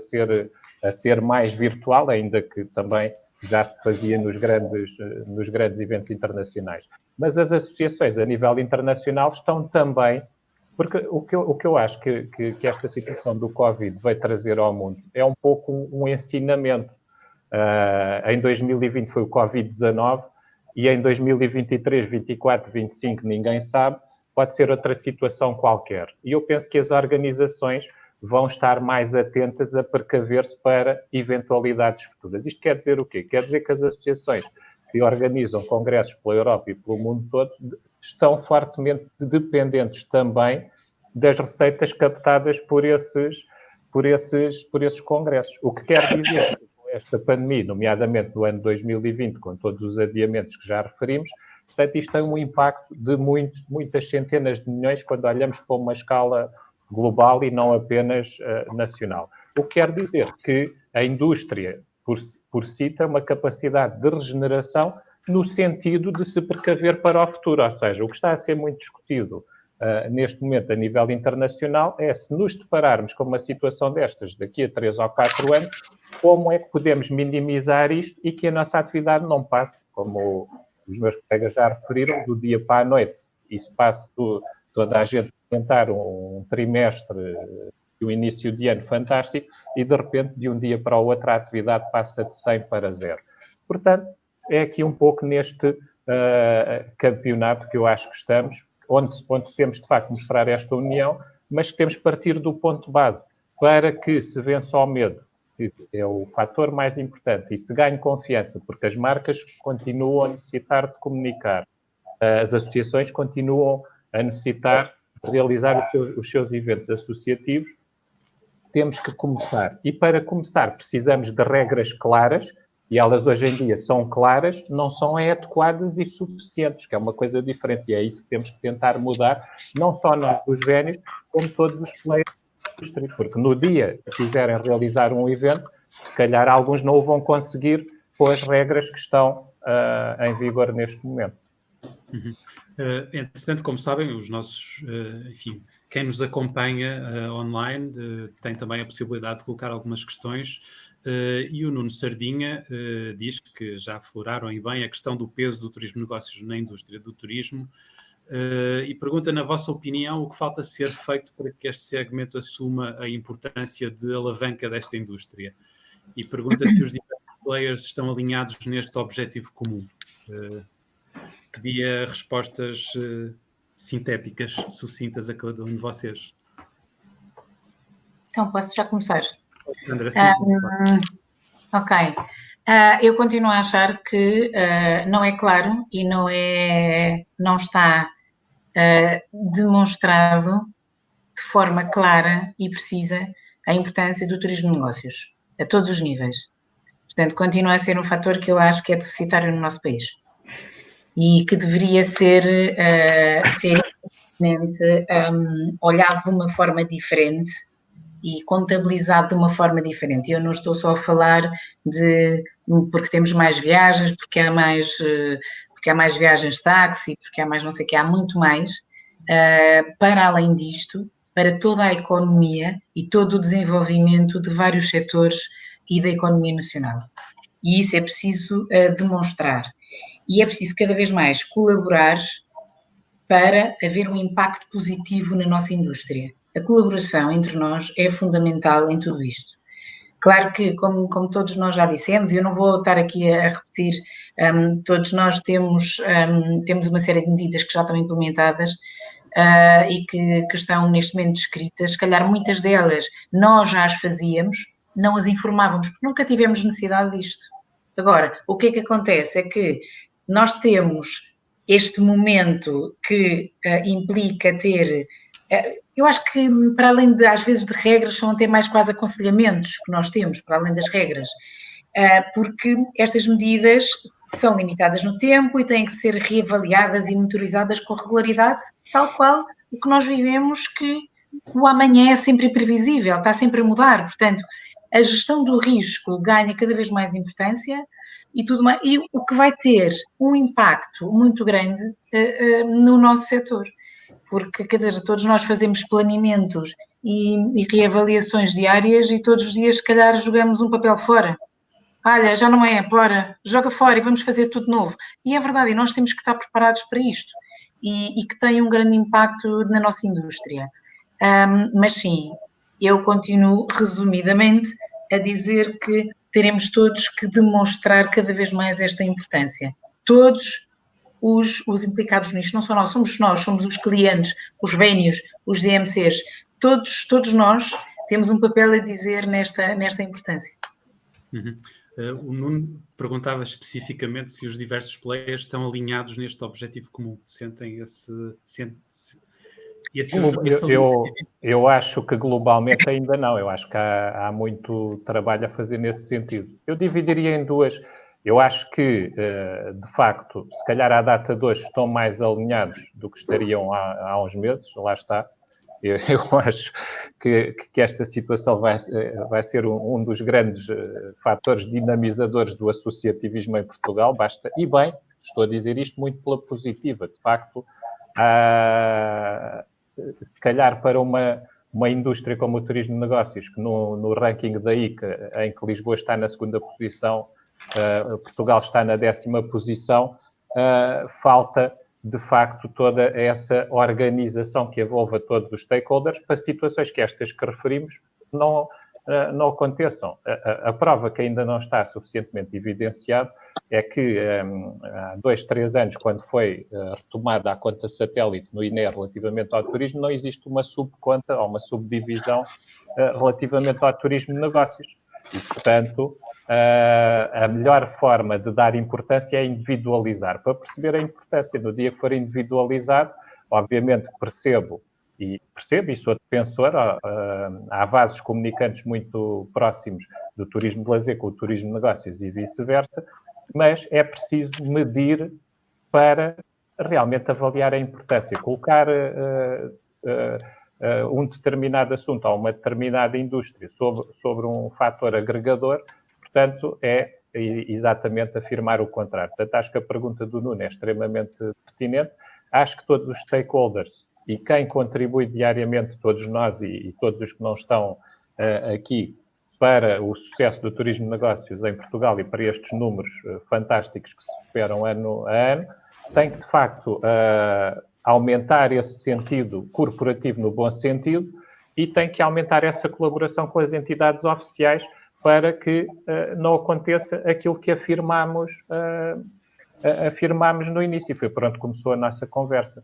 a ser mais virtual, ainda que também já se fazia nos grandes eventos internacionais. Mas as associações a nível internacional estão também, porque o que eu acho que esta situação do Covid veio trazer ao mundo é um pouco um ensinamento. Em 2020 foi o Covid-19 e em 2023, 24, 25, ninguém sabe, pode ser outra situação qualquer. E eu penso que as organizações vão estar mais atentas a precaver-se para eventualidades futuras. Isto quer dizer o quê? Quer dizer que as associações que organizam congressos pela Europa e pelo mundo todo estão fortemente dependentes também das receitas captadas por esses congressos. O que quer dizer que com esta pandemia, nomeadamente no ano 2020, com todos os adiamentos que já referimos, portanto, isto tem um impacto de muitas centenas de milhões quando olhamos para uma escala global e não apenas nacional. O que quer dizer que a indústria, por si, tem uma capacidade de regeneração no sentido de se precaver para o futuro. Ou seja, o que está a ser muito discutido neste momento a nível internacional é se nos depararmos com uma situação destas daqui a 3 ou 4 anos, como é que podemos minimizar isto e que a nossa atividade não passe, como os meus colegas já referiram, do dia para a noite. Isso passe toda a gente tentar um trimestre e um início de ano fantástico e, de repente, de um dia para o outro, a atividade passa de 100 para 0. Portanto, é aqui um pouco neste campeonato que eu acho que estamos, onde temos, de facto, mostrar esta união, mas que temos que partir do ponto base para que se vença o medo, que é o fator mais importante, e se ganhe confiança, porque as marcas continuam a necessitar de comunicar, as associações continuam a necessitar de realizar os seus eventos associativos, temos que começar. E para começar precisamos de regras claras, e elas hoje em dia são claras, não são adequadas e suficientes, que é uma coisa diferente. E é isso que temos que tentar mudar, não só nós dos vénios, como todos os players da indústria. Porque no dia que quiserem realizar um evento, se calhar alguns não o vão conseguir com as regras que estão em vigor neste momento. Entretanto, como sabem, os nossos, enfim, quem nos acompanha online tem também a possibilidade de colocar algumas questões e o Nuno Sardinha diz que já afloraram e bem a questão do peso do turismo negócios na indústria do turismo e pergunta, na vossa opinião, o que falta ser feito para que este segmento assuma a importância de alavanca desta indústria? E pergunta se os diversos players estão alinhados neste objetivo comum. Pedia respostas sintéticas, sucintas a cada um de vocês. Então, posso já começar? André, sim, ok. Eu continuo a achar que não é claro e não está demonstrado de forma clara e precisa a importância do turismo de negócios, a todos os níveis. Portanto, continua a ser um fator que eu acho que é deficitário no nosso país e que deveria ser olhado de uma forma diferente e contabilizado de uma forma diferente. E eu não estou só a falar porque temos mais viagens, porque há mais viagens de táxi, porque há mais não sei o que, há muito mais. Para além disto, para toda a economia e todo o desenvolvimento de vários setores e da economia nacional. E isso é preciso demonstrar. E é preciso cada vez mais colaborar para haver um impacto positivo na nossa indústria. A colaboração entre nós é fundamental em tudo isto. Claro que, como todos nós já dissemos, e eu não vou estar aqui a repetir, todos nós temos uma série de medidas que já estão implementadas e que estão neste momento descritas. Se calhar muitas delas nós já as fazíamos, não as informávamos, porque nunca tivemos necessidade disto. Agora, o que é que acontece? É que nós temos este momento que implica ter... eu acho que, para além às vezes, de regras, são até mais quase aconselhamentos que nós temos, para além das regras. porque estas medidas são limitadas no tempo e têm que ser reavaliadas e monitorizadas com regularidade, tal qual o que nós vivemos, que o amanhã é sempre imprevisível, está sempre a mudar. Portanto, a gestão do risco ganha cada vez mais importância e tudo mais, e o que vai ter um impacto muito grande no nosso setor. Porque, quer dizer, todos nós fazemos planeamentos e reavaliações diárias e todos os dias, se calhar, jogamos um papel fora. Olha, já não é, bora, joga fora e vamos fazer tudo novo. E é verdade, e nós temos que estar preparados para isto e que tem um grande impacto na nossa indústria. Mas sim, eu continuo resumidamente a dizer que teremos todos que demonstrar cada vez mais esta importância. Todos os implicados nisto, não só nós, somos os clientes, os vénios, os DMCs, todos nós temos um papel a dizer nesta importância. Uhum. O Nuno perguntava especificamente se os diversos players estão alinhados neste objetivo comum, sentem esse eu acho que globalmente ainda não, eu acho que há muito trabalho a fazer nesse sentido. Eu dividiria em duas. Eu acho que, de facto, se calhar à data de hoje estão mais alinhados do que estariam há uns meses, lá está. Eu acho que esta situação vai ser um dos grandes fatores dinamizadores do associativismo em Portugal. E bem, estou a dizer isto muito pela positiva. De facto, se calhar para uma indústria como o turismo de negócios, que no ranking da ICA, em que Lisboa está na segunda posição, Portugal está na 10ª posição, falta de facto toda essa organização que envolva todos os stakeholders para situações que estas que referimos não aconteçam. A prova que ainda não está suficientemente evidenciado é que há 2, 3 anos, quando foi retomada a conta satélite no INE relativamente ao turismo, não existe uma subconta ou uma subdivisão relativamente ao turismo de negócios. E, portanto, a melhor forma de dar importância é individualizar. Para perceber a importância, no dia que for individualizado, obviamente percebo e sou defensor, há vasos comunicantes muito próximos do turismo de lazer com o turismo de negócios e vice-versa, mas é preciso medir para realmente avaliar a importância. Colocar um determinado assunto ou uma determinada indústria sobre um fator agregador, portanto, é exatamente afirmar o contrário. Portanto, acho que a pergunta do Nuno é extremamente pertinente. Acho que todos os stakeholders e quem contribui diariamente, todos nós e todos os que não estão aqui, para o sucesso do turismo de negócios em Portugal e para estes números fantásticos que se superam ano a ano, tem que, de facto, aumentar esse sentido corporativo no bom sentido e tem que aumentar essa colaboração com as entidades oficiais para que não aconteça aquilo que afirmámos no início. Foi por onde começou a nossa conversa.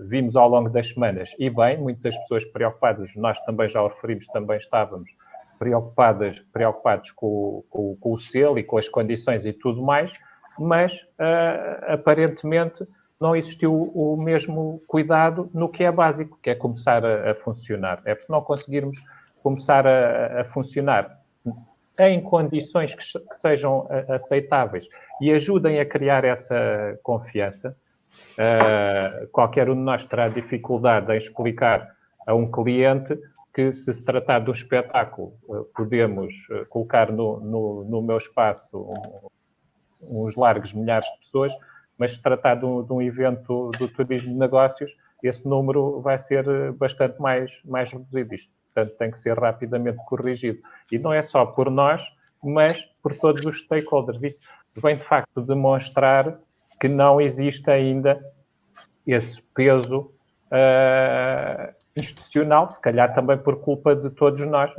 Vimos ao longo das semanas, e bem, muitas pessoas preocupadas, nós também já o referimos, também estávamos preocupados com o selo e com as condições e tudo mais, mas aparentemente não existiu o mesmo cuidado no que é básico, que é começar a funcionar. É porque não conseguirmos começar a funcionar em condições que sejam aceitáveis e ajudem a criar essa confiança. Qualquer um de nós terá dificuldade em explicar a um cliente que, se tratar de um espetáculo, podemos colocar no meu espaço uns largos milhares de pessoas, mas se tratar de um evento do turismo de negócios, esse número vai ser bastante mais reduzido. Isto, portanto, tem que ser rapidamente corrigido. E não é só por nós, mas por todos os stakeholders. Isso vem, de facto, demonstrar que não existe ainda esse peso institucional, se calhar também por culpa de todos nós.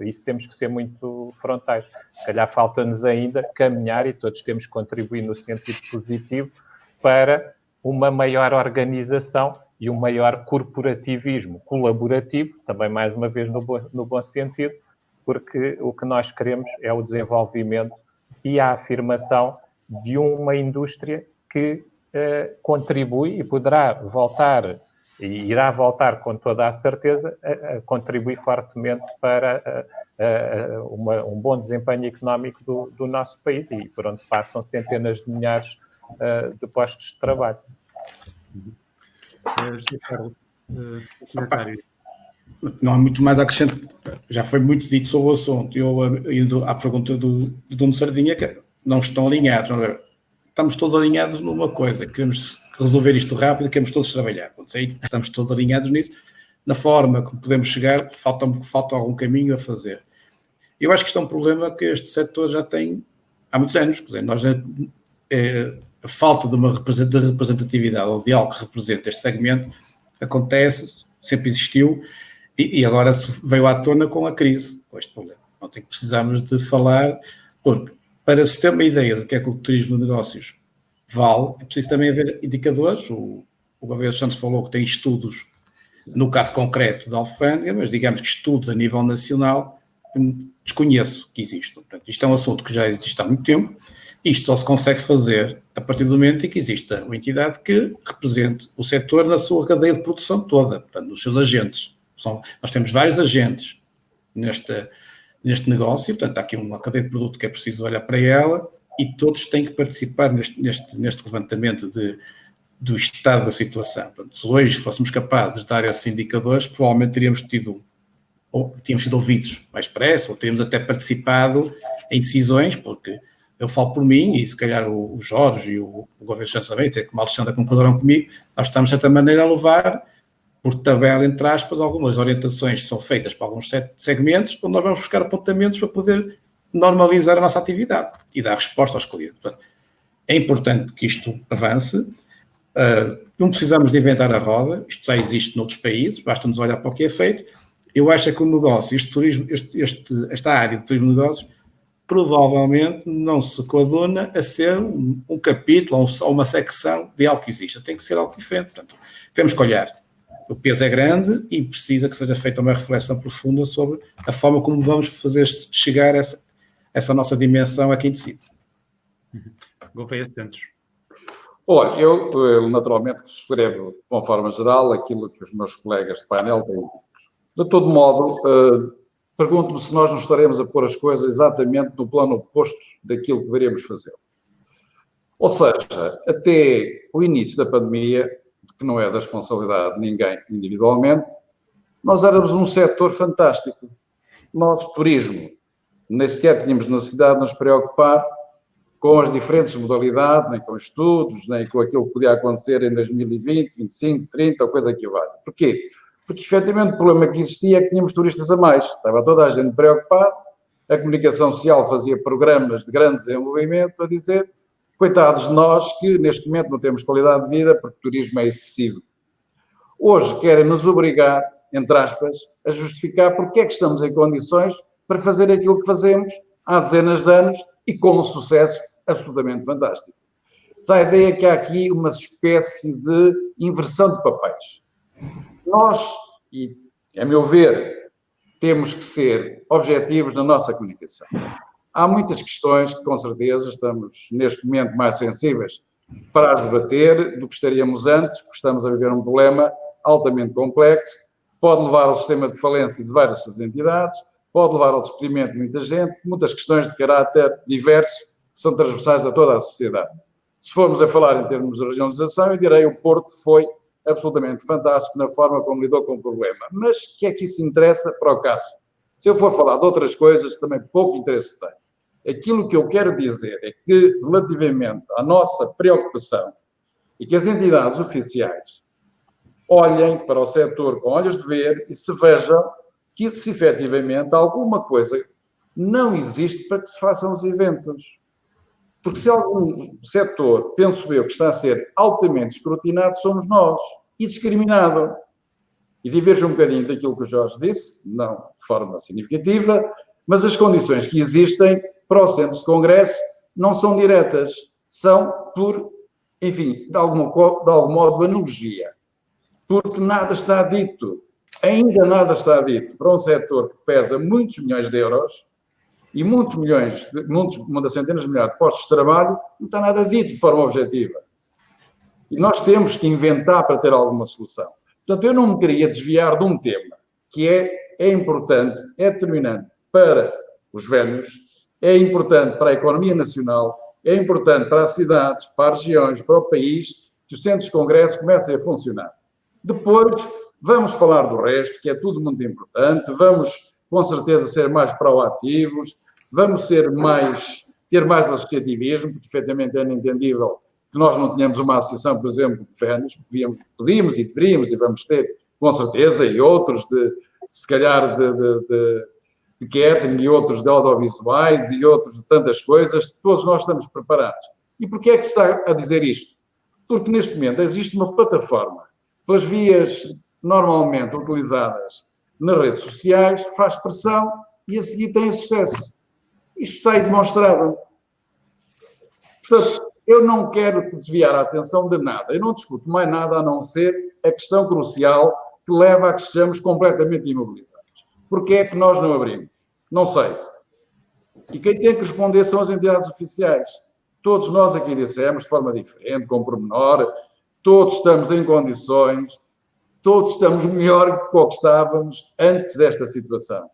Isso temos que ser muito frontais. Se calhar falta-nos ainda caminhar, e todos temos que contribuir no sentido positivo, para uma maior organização e um maior corporativismo colaborativo, também mais uma vez no bom sentido, porque o que nós queremos é o desenvolvimento e a afirmação de uma indústria que contribui e poderá voltar e irá voltar com toda a certeza a contribuir fortemente para um bom desempenho económico do nosso país e por onde passam centenas de milhares de postos de trabalho. José Carlos, comentário. Não há muito mais a acrescentar. Já foi muito dito sobre o assunto. Eu, indo à pergunta do Nuno Sardinha, que não estão alinhados. Não é? Estamos todos alinhados numa coisa. Queremos resolver isto rápido, queremos todos trabalhar. Estamos todos alinhados nisso. Na forma como podemos chegar, falta algum caminho a fazer. Eu acho que isto é um problema que este setor já tem há muitos anos. Quer dizer, nós, a falta de uma representatividade ou de algo que represente este segmento acontece, sempre existiu, e agora veio à tona com a crise, com este problema. Não tem que precisarmos de falar, porque para se ter uma ideia do que é que o turismo de negócios vale, é preciso também haver indicadores. O Gabriel Santos falou que tem estudos, no caso concreto da alfândega, mas digamos que estudos a nível nacional, desconheço que existam. Portanto, isto é um assunto que já existe há muito tempo. Isto só se consegue fazer a partir do momento em que exista uma entidade que represente o setor na sua cadeia de produção toda, portanto, nos seus agentes. Nós temos vários agentes neste negócio, portanto, há aqui uma cadeia de produto que é preciso olhar para ela e todos têm que participar neste levantamento do estado da situação. Portanto, se hoje fôssemos capazes de dar esses indicadores, provavelmente tínhamos sido ouvidos mais depressa, ou teríamos até participado em decisões, porque eu falo por mim, e se calhar o Jorge e o Governo Santos também, até como a Alexandra concordaram comigo, nós estamos, de certa maneira, a levar, por tabela, entre aspas, algumas orientações que são feitas para alguns segmentos, onde nós vamos buscar apontamentos para poder normalizar a nossa atividade e dar resposta aos clientes. Portanto, é importante que isto avance. Não precisamos de inventar a roda, isto já existe noutros países, basta-nos olhar para o que é feito. Eu acho que o negócio, esta área de turismo de negócios, provavelmente não se coaduna a ser um capítulo ou uma secção de algo que existe. Tem que ser algo diferente. Portanto, temos que olhar. O peso é grande e precisa que seja feita uma reflexão profunda sobre a forma como vamos fazer chegar essa nossa dimensão aqui em si. Gouveia Santos. Olha, eu naturalmente subscrevo, de uma forma geral, aquilo que os meus colegas de painel têm dito. De todo modo, pergunto-me se nós não estaremos a pôr as coisas exatamente no plano oposto daquilo que deveríamos fazer. Ou seja, até o início da pandemia, que não é da responsabilidade de ninguém individualmente, nós éramos um setor fantástico. Nós, turismo, nem sequer tínhamos necessidade de nos preocupar com as diferentes modalidades, nem com estudos, nem com aquilo que podia acontecer em 2020, 25, 30, ou coisa que vale. Porquê? Porque, efetivamente, o problema que existia é que tínhamos turistas a mais. Estava toda a gente preocupada, a comunicação social fazia programas de grande desenvolvimento para dizer, coitados de nós, que neste momento não temos qualidade de vida porque o turismo é excessivo. Hoje querem nos obrigar, entre aspas, a justificar porque é que estamos em condições para fazer aquilo que fazemos há dezenas de anos e com um sucesso absolutamente fantástico. Dá a ideia que há aqui uma espécie de inversão de papéis. Nós, e a meu ver, temos que ser objetivos na nossa comunicação. Há muitas questões que, com certeza, estamos neste momento mais sensíveis para as debater do que estaríamos antes, porque estamos a viver um problema altamente complexo, pode levar ao sistema de falência de várias entidades, pode levar ao despedimento de muita gente, muitas questões de caráter diverso que são transversais a toda a sociedade. Se formos a falar em termos de regionalização, eu direi que o Porto foi absolutamente fantástico na forma como lidou com o problema. Mas o que é que isso interessa para o caso? Se eu for falar de outras coisas, também pouco interesse tem. Aquilo que eu quero dizer é que, relativamente à nossa preocupação e que as entidades oficiais olhem para o setor com olhos de ver e se vejam que, se efetivamente alguma coisa não existe para que se façam os eventos. Porque se algum setor, penso eu, que está a ser altamente escrutinado, somos nós, e discriminado. E diverge um bocadinho daquilo que o Jorge disse, não de forma significativa, mas as condições que existem para os centros de congresso não são diretas, são por, enfim, de algum modo, analogia. Porque nada está dito, ainda nada está dito para um setor que pesa muitos milhões de euros e muitas centenas de milhares de postos de trabalho, não está nada dito de forma objetiva. E nós temos que inventar para ter alguma solução. Portanto, eu não me queria desviar de um tema que é importante, é determinante para os velhos, é importante para a economia nacional, é importante para as cidades, para as regiões, para o país, que os centros de congresso comecem a funcionar. Depois, vamos falar do resto, que é tudo muito importante, vamos, com certeza, ser mais proativos, vamos ter mais associativismo, porque, efetivamente, é inentendível que nós não tenhamos uma associação, por exemplo, de fãs, podíamos e deveríamos, e vamos ter, com certeza, e outros, se calhar, de catering, e outros de audiovisuais, e outros de tantas coisas, todos nós estamos preparados. E porquê é que se está a dizer isto? Porque, neste momento, existe uma plataforma, pelas vias normalmente utilizadas nas redes sociais, faz pressão e, a seguir, tem sucesso. Isto está aí demonstrado. Portanto, eu não quero desviar a atenção de nada. Eu não discuto mais nada a não ser a questão crucial que leva a que estejamos completamente imobilizados. Porquê é que nós não abrimos? Não sei. E quem tem que responder são as entidades oficiais. Todos nós aqui dissemos, de forma diferente, com pormenor, todos estamos em condições, todos estamos melhor do que o que estávamos antes desta situação.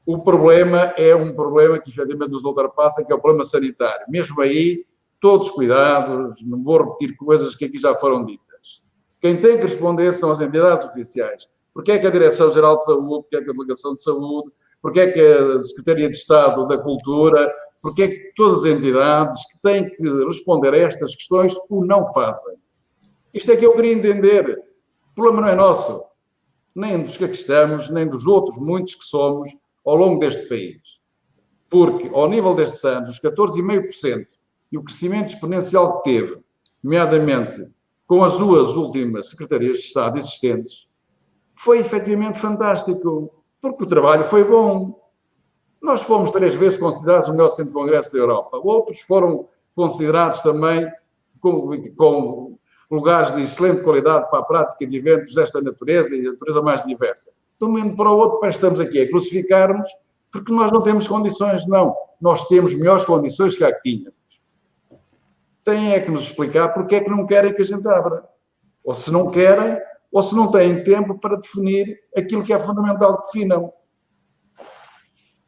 O problema é um problema que, efetivamente, nos ultrapassa, que é o problema sanitário. Mesmo aí, todos cuidados, não vou repetir coisas que aqui já foram ditas. Quem tem que responder são as entidades oficiais. Porque é que a Direção-Geral de Saúde, porque é que a Delegação de Saúde, porque é que a Secretaria de Estado da Cultura, porque é que todas as entidades que têm que responder a estas questões o não fazem. Isto é que eu queria entender. O problema não é nosso, nem dos que aqui estamos, nem dos outros muitos que somos ao longo deste país. Porque, ao nível destes anos, os 14,5% e o crescimento exponencial que teve, nomeadamente com as duas últimas secretarias de Estado existentes, foi efetivamente fantástico, porque o trabalho foi bom. Nós fomos 3 vezes considerados o melhor centro de congresso da Europa. Outros foram considerados também com lugares de excelente qualidade para a prática de eventos desta natureza e de natureza mais diversa. De um momento para o outro, estamos aqui a crucificar-nos porque nós não temos condições. Não, nós temos melhores condições que a que tínhamos. Têm é que nos explicar porque é que não querem que a gente abra. Ou se não querem, ou se não têm tempo para definir aquilo que é fundamental que definam.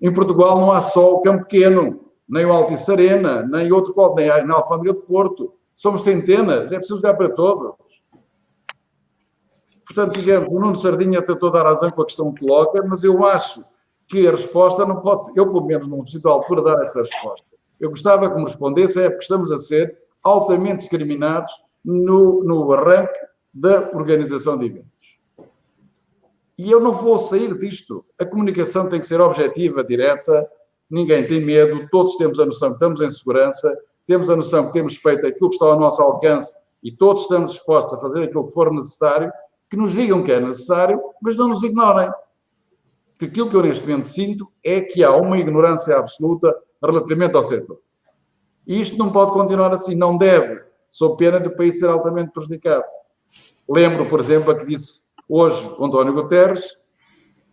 Em Portugal não há só o Campo Pequeno, nem o Altice Arena, nem outro qual, nem a Alfândega de Porto. Somos centenas, é preciso dar para todos. Portanto, digamos, o Nuno Sardinha tentou dar razão com a questão que coloca, mas eu acho que a resposta não pode ser, eu pelo menos não preciso à altura dar essa resposta. Eu gostava que me respondesse, porque estamos a ser altamente discriminados no arranque da organização de eventos. E eu não vou sair disto. A comunicação tem que ser objetiva, direta, ninguém tem medo, todos temos a noção que estamos em segurança, temos a noção que temos feito aquilo que está ao nosso alcance e todos estamos dispostos a fazer aquilo que for necessário, que nos digam que é necessário, mas não nos ignorem. Porque aquilo que eu neste momento sinto é que há uma ignorância absoluta relativamente ao setor. E isto não pode continuar assim, não deve, sob pena de o país ser altamente prejudicado. Lembro, por exemplo, a que disse hoje o António Guterres,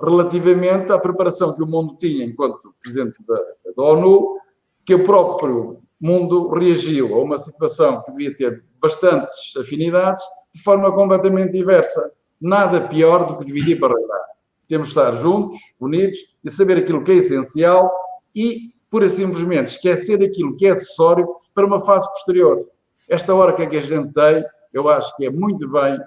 relativamente à preparação que o mundo tinha enquanto presidente da ONU, que o próprio mundo reagiu a uma situação que devia ter bastantes afinidades de forma completamente diversa. Nada pior do que dividir para reinar. Temos de estar juntos, unidos e saber aquilo que é essencial e, pura e simplesmente, esquecer aquilo que é acessório para uma fase posterior. Esta hora que é que a gente tem, eu acho que é muito bem.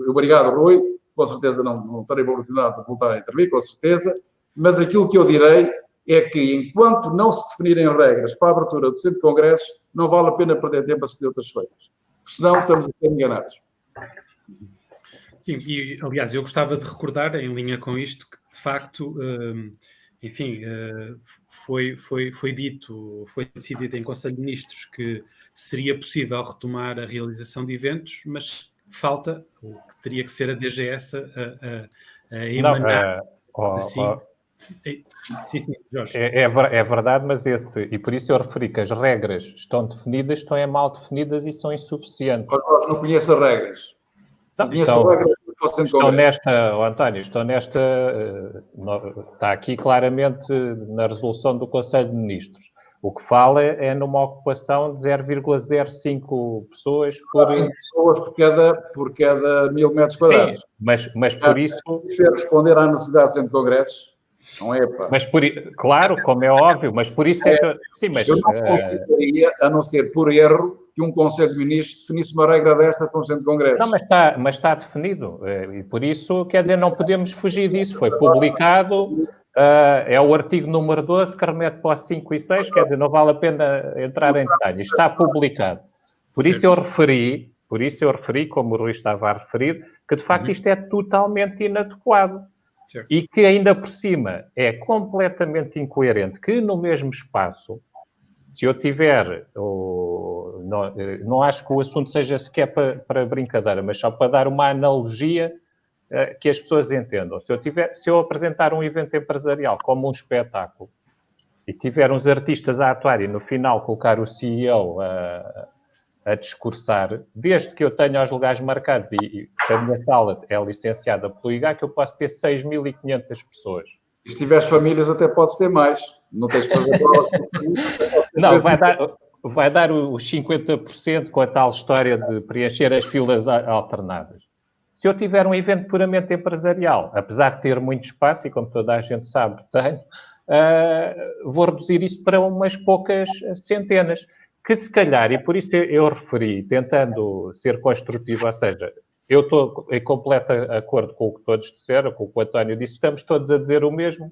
Obrigado, Rui. Com certeza não terei a oportunidade de voltar a intervir, com certeza. Mas aquilo que eu direi é que, enquanto não se definirem regras para a abertura do centro de congressos, não vale a pena perder tempo a discutir outras coisas. Senão estamos a ser enganados. Sim, e aliás, eu gostava de recordar, em linha com isto, que de facto, enfim, foi dito, foi decidido em Conselho de Ministros que seria possível retomar a realização de eventos, mas falta, o que teria que ser a DGS a emanar. Sim, Jorge. É verdade, mas e por isso eu referi que as regras estão definidas, estão mal definidas e são insuficientes. Jorge, não conheço as regras. Estão nesta, António, está aqui claramente na resolução do Conselho de Ministros. O que fala é numa ocupação de 0,05 pessoas por... pessoas por cada 1000 metros quadrados. Sim, mas por isso... Isso é responder à necessidade de centro de congressos, não é, pá. Mas claro, como é óbvio, mas por isso é que... Sim, mas... Eu não consideraria, a não ser por erro, que um Conselho de Ministros definisse uma regra desta para um centro de congressos. Não, mas está definido. E por isso, quer dizer, não podemos fugir disso. Foi publicado... é o artigo número 12 que remete para os 5 e 6, quer dizer, não vale a pena entrar em detalhes. Está publicado. Por isso eu referi, como o Rui estava a referir, que de facto isto é totalmente inadequado. Certo. E que ainda por cima é completamente incoerente que no mesmo espaço, se eu tiver, não acho que o assunto seja sequer para brincadeira, mas só para dar uma analogia que as pessoas entendam. Se eu apresentar um evento empresarial como um espetáculo e tiver uns artistas a atuar e no final colocar o CEO a discursar, desde que eu tenha os lugares marcados e a minha sala é licenciada pelo IGAC, eu posso ter 6.500 pessoas. E se tiveres famílias até podes ter mais. Não tens que fazer provas. Não, vai dar os 50% com a tal história de preencher as filas alternadas. Se eu tiver um evento puramente empresarial, apesar de ter muito espaço, e como toda a gente sabe, tenho, vou reduzir isso para umas poucas centenas, que se calhar, e por isso eu referi, tentando ser construtivo, ou seja, eu estou em completo acordo com o que todos disseram, com o que o António disse, estamos todos a dizer o mesmo,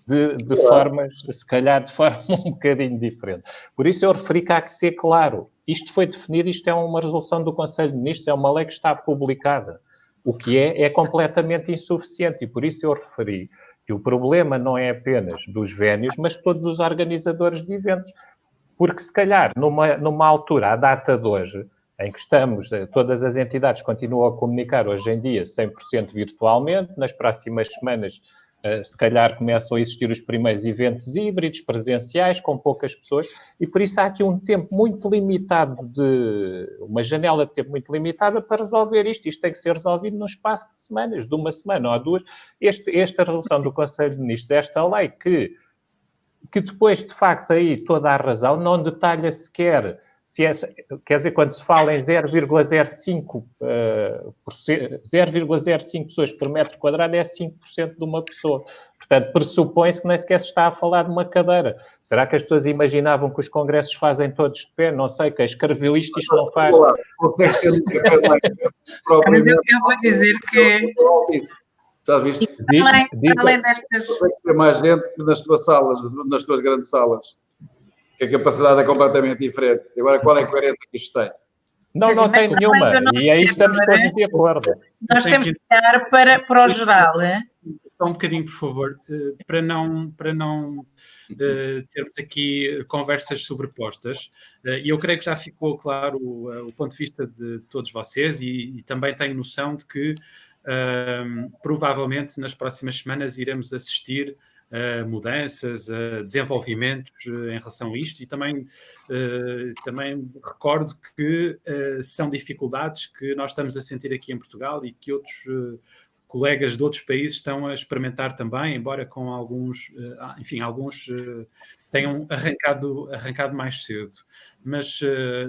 de formas, se calhar de forma um bocadinho diferente. Por isso eu referi que há que ser claro. Isto foi definido, isto é uma resolução do Conselho de Ministros, é uma lei que está publicada. O que é completamente insuficiente e por isso eu referi que o problema não é apenas dos vénios, mas todos os organizadores de eventos. Porque se calhar, numa altura, a data de hoje, em que estamos, todas as entidades continuam a comunicar hoje em dia 100% virtualmente, nas próximas semanas se calhar começam a existir os primeiros eventos híbridos, presenciais, com poucas pessoas, e por isso há aqui um tempo muito limitado, uma janela de tempo muito limitada para resolver isto. Isto tem que ser resolvido num espaço de semanas, de uma semana ou duas. Esta resolução do Conselho de Ministros, esta lei que depois, de facto, aí toda a razão, não detalha sequer, quer dizer, quando se fala em 0,05 pessoas por metro quadrado, é 5% de uma pessoa. Portanto, pressupõe-se que nem sequer se está a falar de uma cadeira. Será que as pessoas imaginavam que os congressos fazem todos de pé? Não sei, quem escreveu isto não faz. Mas eu vou dizer que... Já viste? Além destas... Tem mais gente que nas tuas salas, nas tuas grandes salas. Que a capacidade é completamente diferente. Agora, qual é a coerência que isto tem? Não tem nenhuma. E aí estamos todos de acordo. Nós temos que olhar para o geral. Só um bocadinho, por favor, para não termos aqui conversas sobrepostas. E eu creio que já ficou claro o ponto de vista de todos vocês e também tenho noção de que provavelmente nas próximas semanas iremos assistir a mudanças, a desenvolvimentos em relação a isto e também recordo que são dificuldades que nós estamos a sentir aqui em Portugal e que outros colegas de outros países estão a experimentar também, embora com alguns tenham arrancado mais cedo. Mas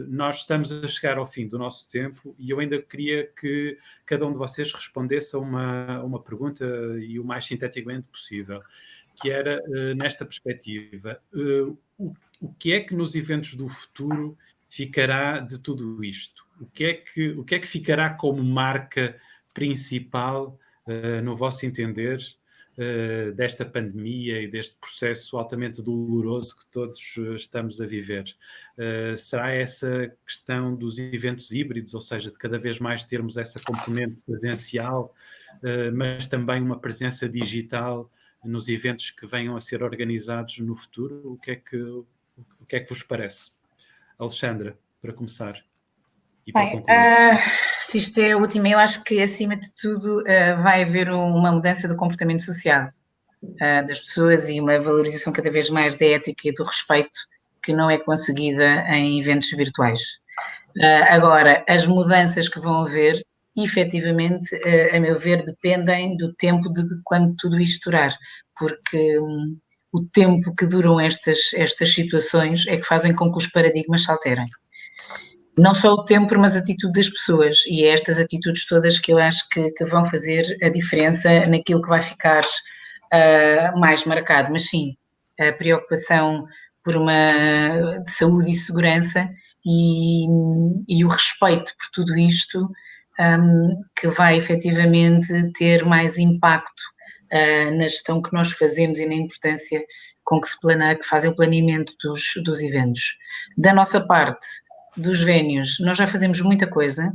nós estamos a chegar ao fim do nosso tempo e eu ainda queria que cada um de vocês respondesse a uma pergunta e o mais sinteticamente possível, que era, nesta perspectiva, o que é que nos eventos do futuro ficará de tudo isto? O que é que ficará como marca principal, no vosso entender, desta pandemia e deste processo altamente doloroso que todos estamos a viver? Será essa questão dos eventos híbridos, ou seja, de cada vez mais termos essa componente presencial, mas também uma presença digital nos eventos que venham a ser organizados no futuro? O que é que vos parece? Alexandra, para começar. E para concluir. Se isto é o último, eu acho que, acima de tudo, vai haver uma mudança do comportamento social das pessoas e uma valorização cada vez mais da ética e do respeito que não é conseguida em eventos virtuais. Agora, as mudanças que vão haver, efetivamente, a meu ver, dependem do tempo de quando tudo isto durar, porque o tempo que duram estas situações é que fazem com que os paradigmas se alterem. Não só o tempo, mas a atitude das pessoas, e é estas atitudes todas que eu acho que vão fazer a diferença naquilo que vai ficar mais marcado. Mas sim, a preocupação por uma de saúde e segurança e o respeito por tudo isto que vai efetivamente ter mais impacto na gestão que nós fazemos e na importância com que se planeia, que fazem o planeamento dos eventos. Da nossa parte, dos vénios, nós já fazemos muita coisa,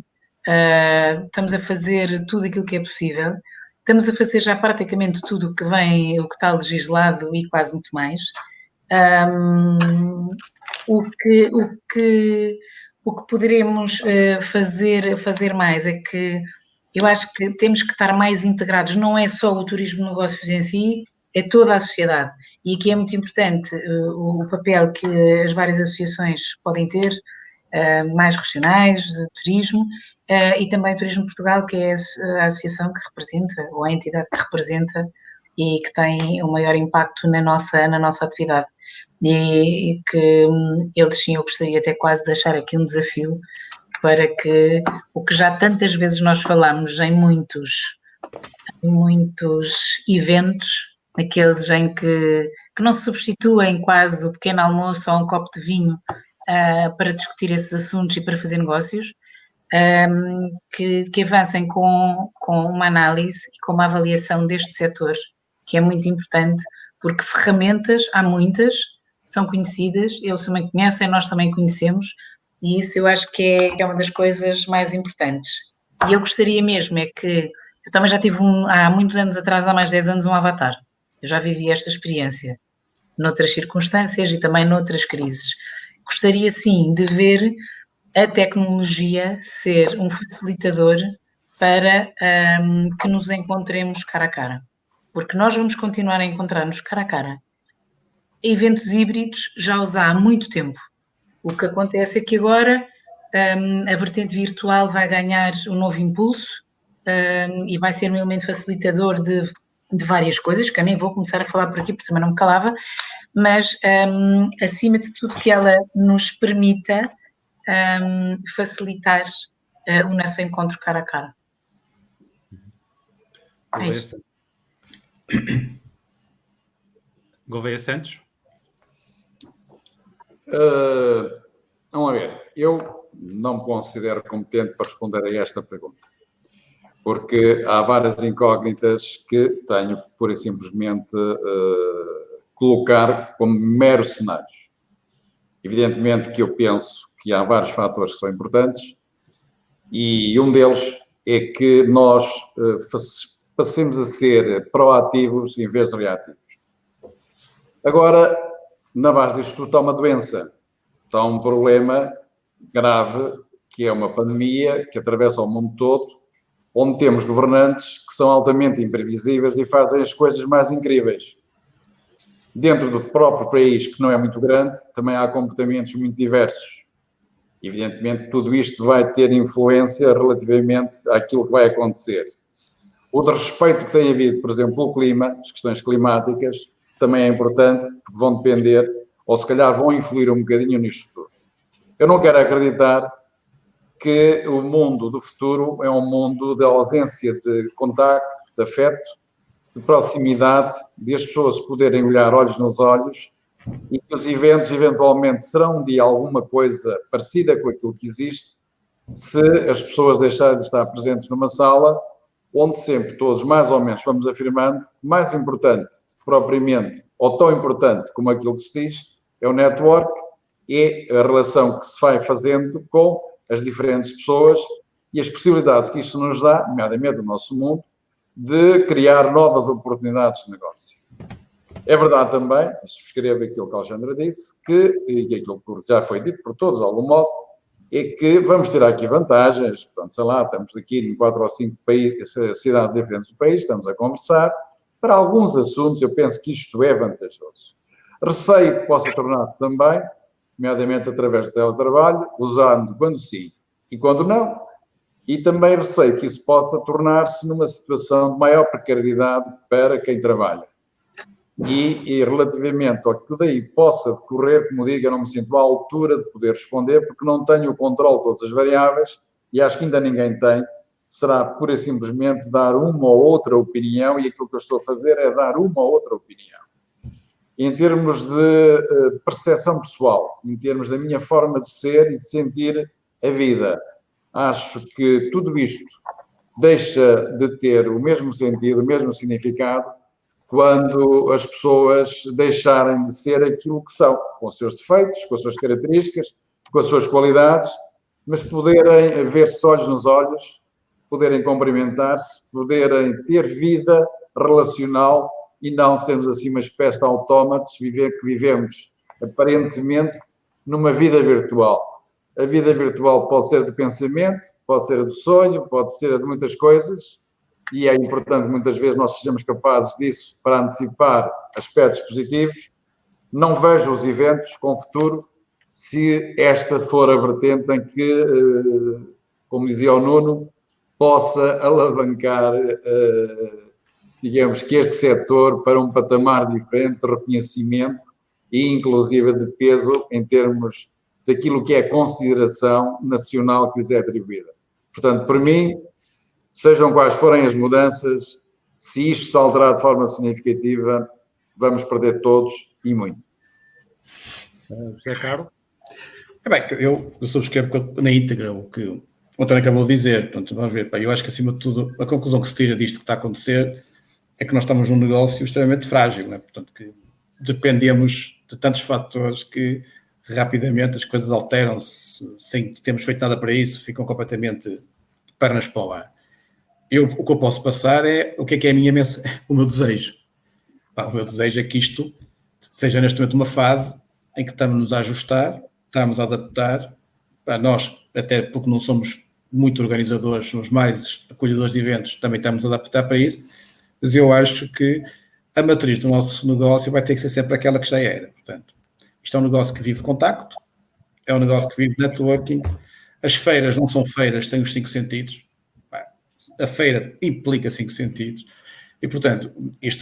estamos a fazer tudo aquilo que é possível, estamos a fazer já praticamente tudo o que vem, o que está legislado e quase muito mais. O que poderemos fazer mais é que eu acho que temos que estar mais integrados, não é só o turismo de negócios em si, é toda a sociedade. E aqui é muito importante o papel que as várias associações podem ter, mais regionais, de turismo, e também o Turismo Portugal, que é a associação que representa, ou a entidade que representa e que tem o maior impacto na nossa atividade. E que eles sim, eu gostaria até quase de deixar aqui um desafio para que o que já tantas vezes nós falamos em muitos eventos, aqueles em que não se substituem quase o pequeno almoço ou um copo de vinho para discutir esses assuntos e para fazer negócios, que avancem com uma análise e com uma avaliação deste setor, que é muito importante, porque ferramentas há muitas, são conhecidas, eles também conhecem, nós também conhecemos, e isso eu acho que é uma das coisas mais importantes. E eu gostaria mesmo é que, eu também já tive há muitos anos atrás, há mais de 10 anos, um avatar. Eu já vivi esta experiência, noutras circunstâncias e também noutras crises. Gostaria sim de ver a tecnologia ser um facilitador para que nos encontremos cara a cara. Porque nós vamos continuar a encontrar-nos cara a cara. Eventos híbridos já os há há muito tempo. O que acontece é que agora a vertente virtual vai ganhar um novo impulso e vai ser um elemento facilitador de várias coisas, que eu nem vou começar a falar por aqui porque também não me calava, mas acima de tudo que ela nos permita facilitar o nosso encontro cara a cara. É isto. Gouveia Santos? Vamos ver, eu não me considero competente para responder a esta pergunta, porque há várias incógnitas que tenho pura e simplesmente colocar como meros cenários. Evidentemente que eu penso que há vários fatores que são importantes e um deles é que nós passemos a ser proativos em vez de reativos. Agora, na base disto tudo está uma doença, está um problema grave, que é uma pandemia que atravessa o mundo todo, onde temos governantes que são altamente imprevisíveis e fazem as coisas mais incríveis. Dentro do próprio país, que não é muito grande, também há comportamentos muito diversos. Evidentemente, tudo isto vai ter influência relativamente àquilo que vai acontecer. O respeito que tem havido, por exemplo, pelo clima, as questões climáticas, também é importante, porque vão depender, ou se calhar vão influir um bocadinho nisto tudo. Eu não quero acreditar que o mundo do futuro é um mundo de ausência de contacto, de afeto, de proximidade, de as pessoas poderem olhar olhos nos olhos e que os eventos eventualmente serão de alguma coisa parecida com aquilo que existe se as pessoas deixarem de estar presentes numa sala onde sempre todos mais ou menos vamos afirmando, mais importante propriamente, ou tão importante como aquilo que se diz, é o network, é a relação que se vai fazendo com as diferentes pessoas e as possibilidades que isto nos dá, nomeadamente no nosso mundo, de criar novas oportunidades de negócio. É verdade também, e subscrevo aquilo que a Alexandra disse, e aquilo que já foi dito por todos, de algum modo, é que vamos ter aqui vantagens, portanto, sei lá, estamos aqui em 4 ou 5 cidades diferentes do país, estamos a conversar, para alguns assuntos eu penso que isto é vantajoso. Receio que possa tornar também, nomeadamente através do teletrabalho, usando quando sim e quando não, e também receio que isso possa tornar-se numa situação de maior precariedade para quem trabalha. E relativamente ao que daí possa decorrer, como digo, eu não me sinto à altura de poder responder, porque não tenho o controle de todas as variáveis e acho que ainda ninguém tem. Será pura e simplesmente dar uma ou outra opinião, e aquilo que eu estou a fazer é dar uma ou outra opinião. Em termos de percepção pessoal, em termos da minha forma de ser e de sentir a vida, acho que tudo isto deixa de ter o mesmo sentido, o mesmo significado, quando as pessoas deixarem de ser aquilo que são, com os seus defeitos, com as suas características, com as suas qualidades, mas poderem ver-se olhos nos olhos, poderem cumprimentar-se, poderem ter vida relacional e não sermos assim uma espécie de autómatos que vivemos aparentemente numa vida virtual. A vida virtual pode ser do pensamento, pode ser do sonho, pode ser de muitas coisas, e é importante muitas vezes nós sejamos capazes disso para antecipar aspectos positivos. Não vejo os eventos com futuro se esta for a vertente em que, como dizia o Nuno, possa alavancar, digamos que este setor para um patamar diferente de reconhecimento e inclusive de peso em termos daquilo que é a consideração nacional que lhes é atribuída. Portanto, para mim, sejam quais forem as mudanças, se isto se alterar de forma significativa, vamos perder todos e muito. José Carlos? É bem, eu subscrevo na íntegra o que o António acabou de dizer. Portanto, vamos ver, eu acho que acima de tudo, a conclusão que se tira disto que está a acontecer é que nós estamos num negócio extremamente frágil, não é? Portanto, que dependemos de tantos fatores que rapidamente as coisas alteram-se sem termos feito nada para isso, ficam completamente pernas para o ar. O que eu posso passar é o que é a minha o meu desejo. O meu desejo é que isto seja neste momento uma fase em que estamos a ajustar, estamos a adaptar. Nós, até porque não somos muito organizadores, somos mais acolhedores de eventos, também estamos a adaptar para isso, mas eu acho que a matriz do nosso negócio vai ter que ser sempre aquela que já era. Portanto, isto é um negócio que vive contacto, é um negócio que vive networking. As feiras não são feiras sem os 5 sentidos. A feira implica 5 sentidos. E, portanto,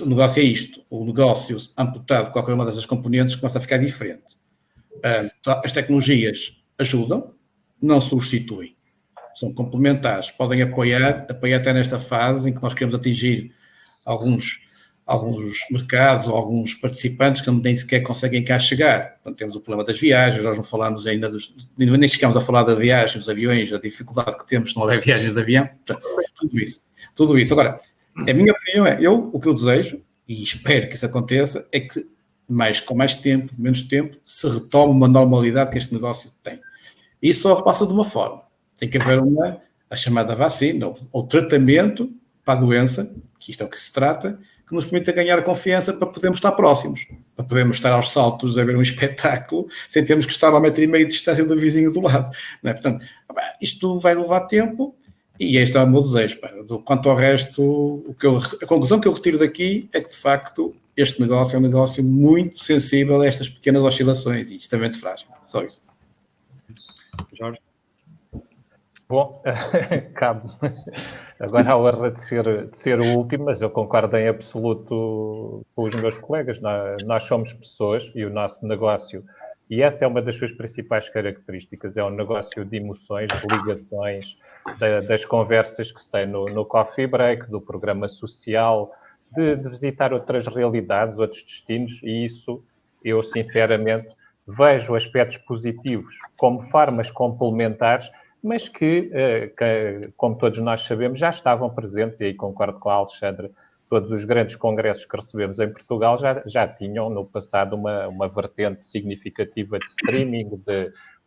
o negócio é isto. O negócio amputado de qualquer uma dessas componentes começa a ficar diferente. As tecnologias ajudam, não substituem. São complementares. Podem apoiar até nesta fase em que nós queremos atingir alguns mercados ou alguns participantes que nem sequer conseguem cá chegar. Portanto, temos o problema das viagens, nós não falámos ainda nem chegamos a falar da viagem, dos aviões, a dificuldade que temos se não houver viagens de avião. Portanto, tudo isso. Agora, a minha opinião é, o que eu desejo, e espero que isso aconteça, é que com mais tempo, menos tempo, se retome uma normalidade que este negócio tem. Isso só passa de uma forma. Tem que haver a chamada vacina ou tratamento para a doença, que isto é o que se trata, que nos permita ganhar confiança para podermos estar próximos, para podermos estar aos saltos a ver um espetáculo sem termos que estar a 1,5 metro de distância do vizinho do lado. Não é? Portanto, isto vai levar tempo e este é o meu desejo. Quanto ao resto, a conclusão que eu retiro daqui é que, de facto, este negócio é um negócio muito sensível a estas pequenas oscilações e extremamente frágil. Só isso. Jorge? Bom, cabe agora a honra de ser o último, mas eu concordo em absoluto com os meus colegas. Nós somos pessoas e o nosso negócio, e essa é uma das suas principais características, é um negócio de emoções, de ligações, das conversas que se tem no Coffee Break, do programa social, de visitar outras realidades, outros destinos, e isso eu sinceramente vejo aspectos positivos como formas complementares, mas que, como todos nós sabemos, já estavam presentes, e aí concordo com a Alexandra, todos os grandes congressos que recebemos em Portugal já tinham no passado uma vertente significativa de streaming,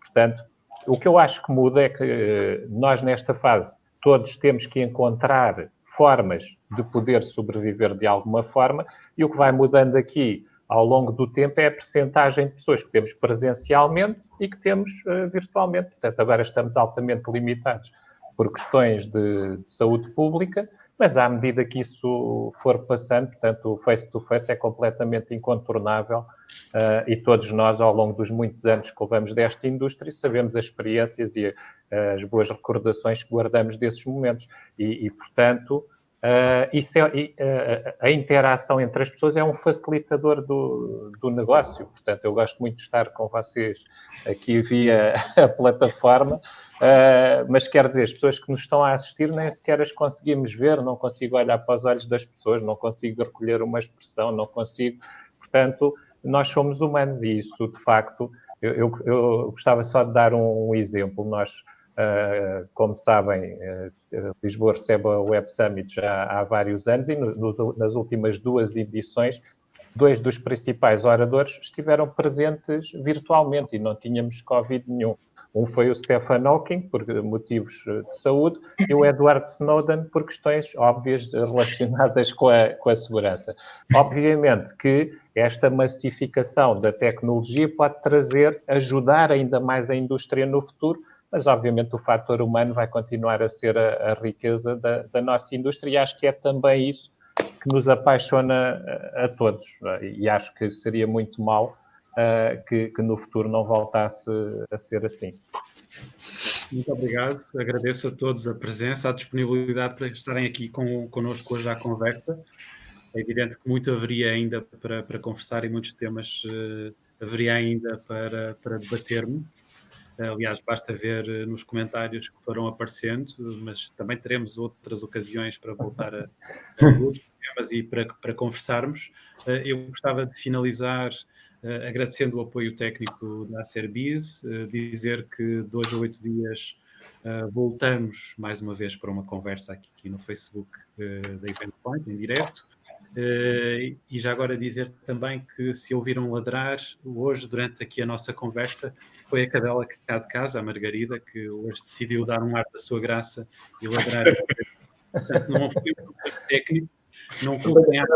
portanto, o que eu acho que muda é que nós nesta fase todos temos que encontrar formas de poder sobreviver de alguma forma, e o que vai mudando aqui ao longo do tempo é a percentagem de pessoas que temos presencialmente e que temos virtualmente. Portanto, agora estamos altamente limitados por questões de saúde pública, mas à medida que isso for passando, portanto, o face-to-face é completamente incontornável e todos nós, ao longo dos muitos anos que levamos desta indústria, sabemos as experiências e as boas recordações que guardamos desses momentos. E portanto, A interação entre as pessoas é um facilitador do negócio. Portanto, eu gosto muito de estar com vocês aqui via a plataforma, mas quero dizer, as pessoas que nos estão a assistir nem sequer as conseguimos ver, não consigo olhar para os olhos das pessoas, não consigo recolher uma expressão, não consigo. Portanto, nós somos humanos e isso, de facto, eu gostava só de dar um exemplo. Nós, como sabem, Lisboa recebe a Web Summit já há vários anos e nas últimas 2 edições, 2 dos principais oradores estiveram presentes virtualmente e não tínhamos Covid nenhum. Um foi o Stephen Hawking, por motivos de saúde, e o Edward Snowden, por questões óbvias relacionadas com a segurança. Obviamente que esta massificação da tecnologia pode ajudar ainda mais a indústria no futuro, mas obviamente o fator humano vai continuar a ser a riqueza da nossa indústria e acho que é também isso que nos apaixona a todos. E acho que seria muito mau que no futuro não voltasse a ser assim. Muito obrigado, agradeço a todos a presença, a disponibilidade para estarem aqui connosco hoje à conversa. É evidente que muito haveria ainda para conversar e muitos temas haveria ainda para debatermos. Aliás, basta ver nos comentários que foram aparecendo, mas também teremos outras ocasiões para voltar a outros temas e para conversarmos. Eu gostava de finalizar agradecendo o apoio técnico da Acerbis, dizer que 2 a 8 dias voltamos mais uma vez para uma conversa aqui no Facebook da Event Point, em direto. E já agora dizer também que se ouviram ladrar hoje durante aqui a nossa conversa foi a cadela cá de casa, a Margarida, que hoje decidiu dar um ar da sua graça e ladrar. Portanto, não foi um técnico, não culpem a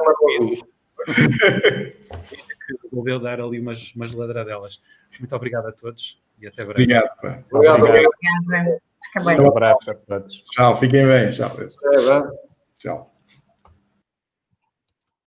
que resolveu dar ali umas ladradelas. Muito obrigado a todos e até breve. Obrigado, pá. Obrigado. Fica bem. Um abraço a todos. Tchau, fiquem bem. Tchau. É, Tchau.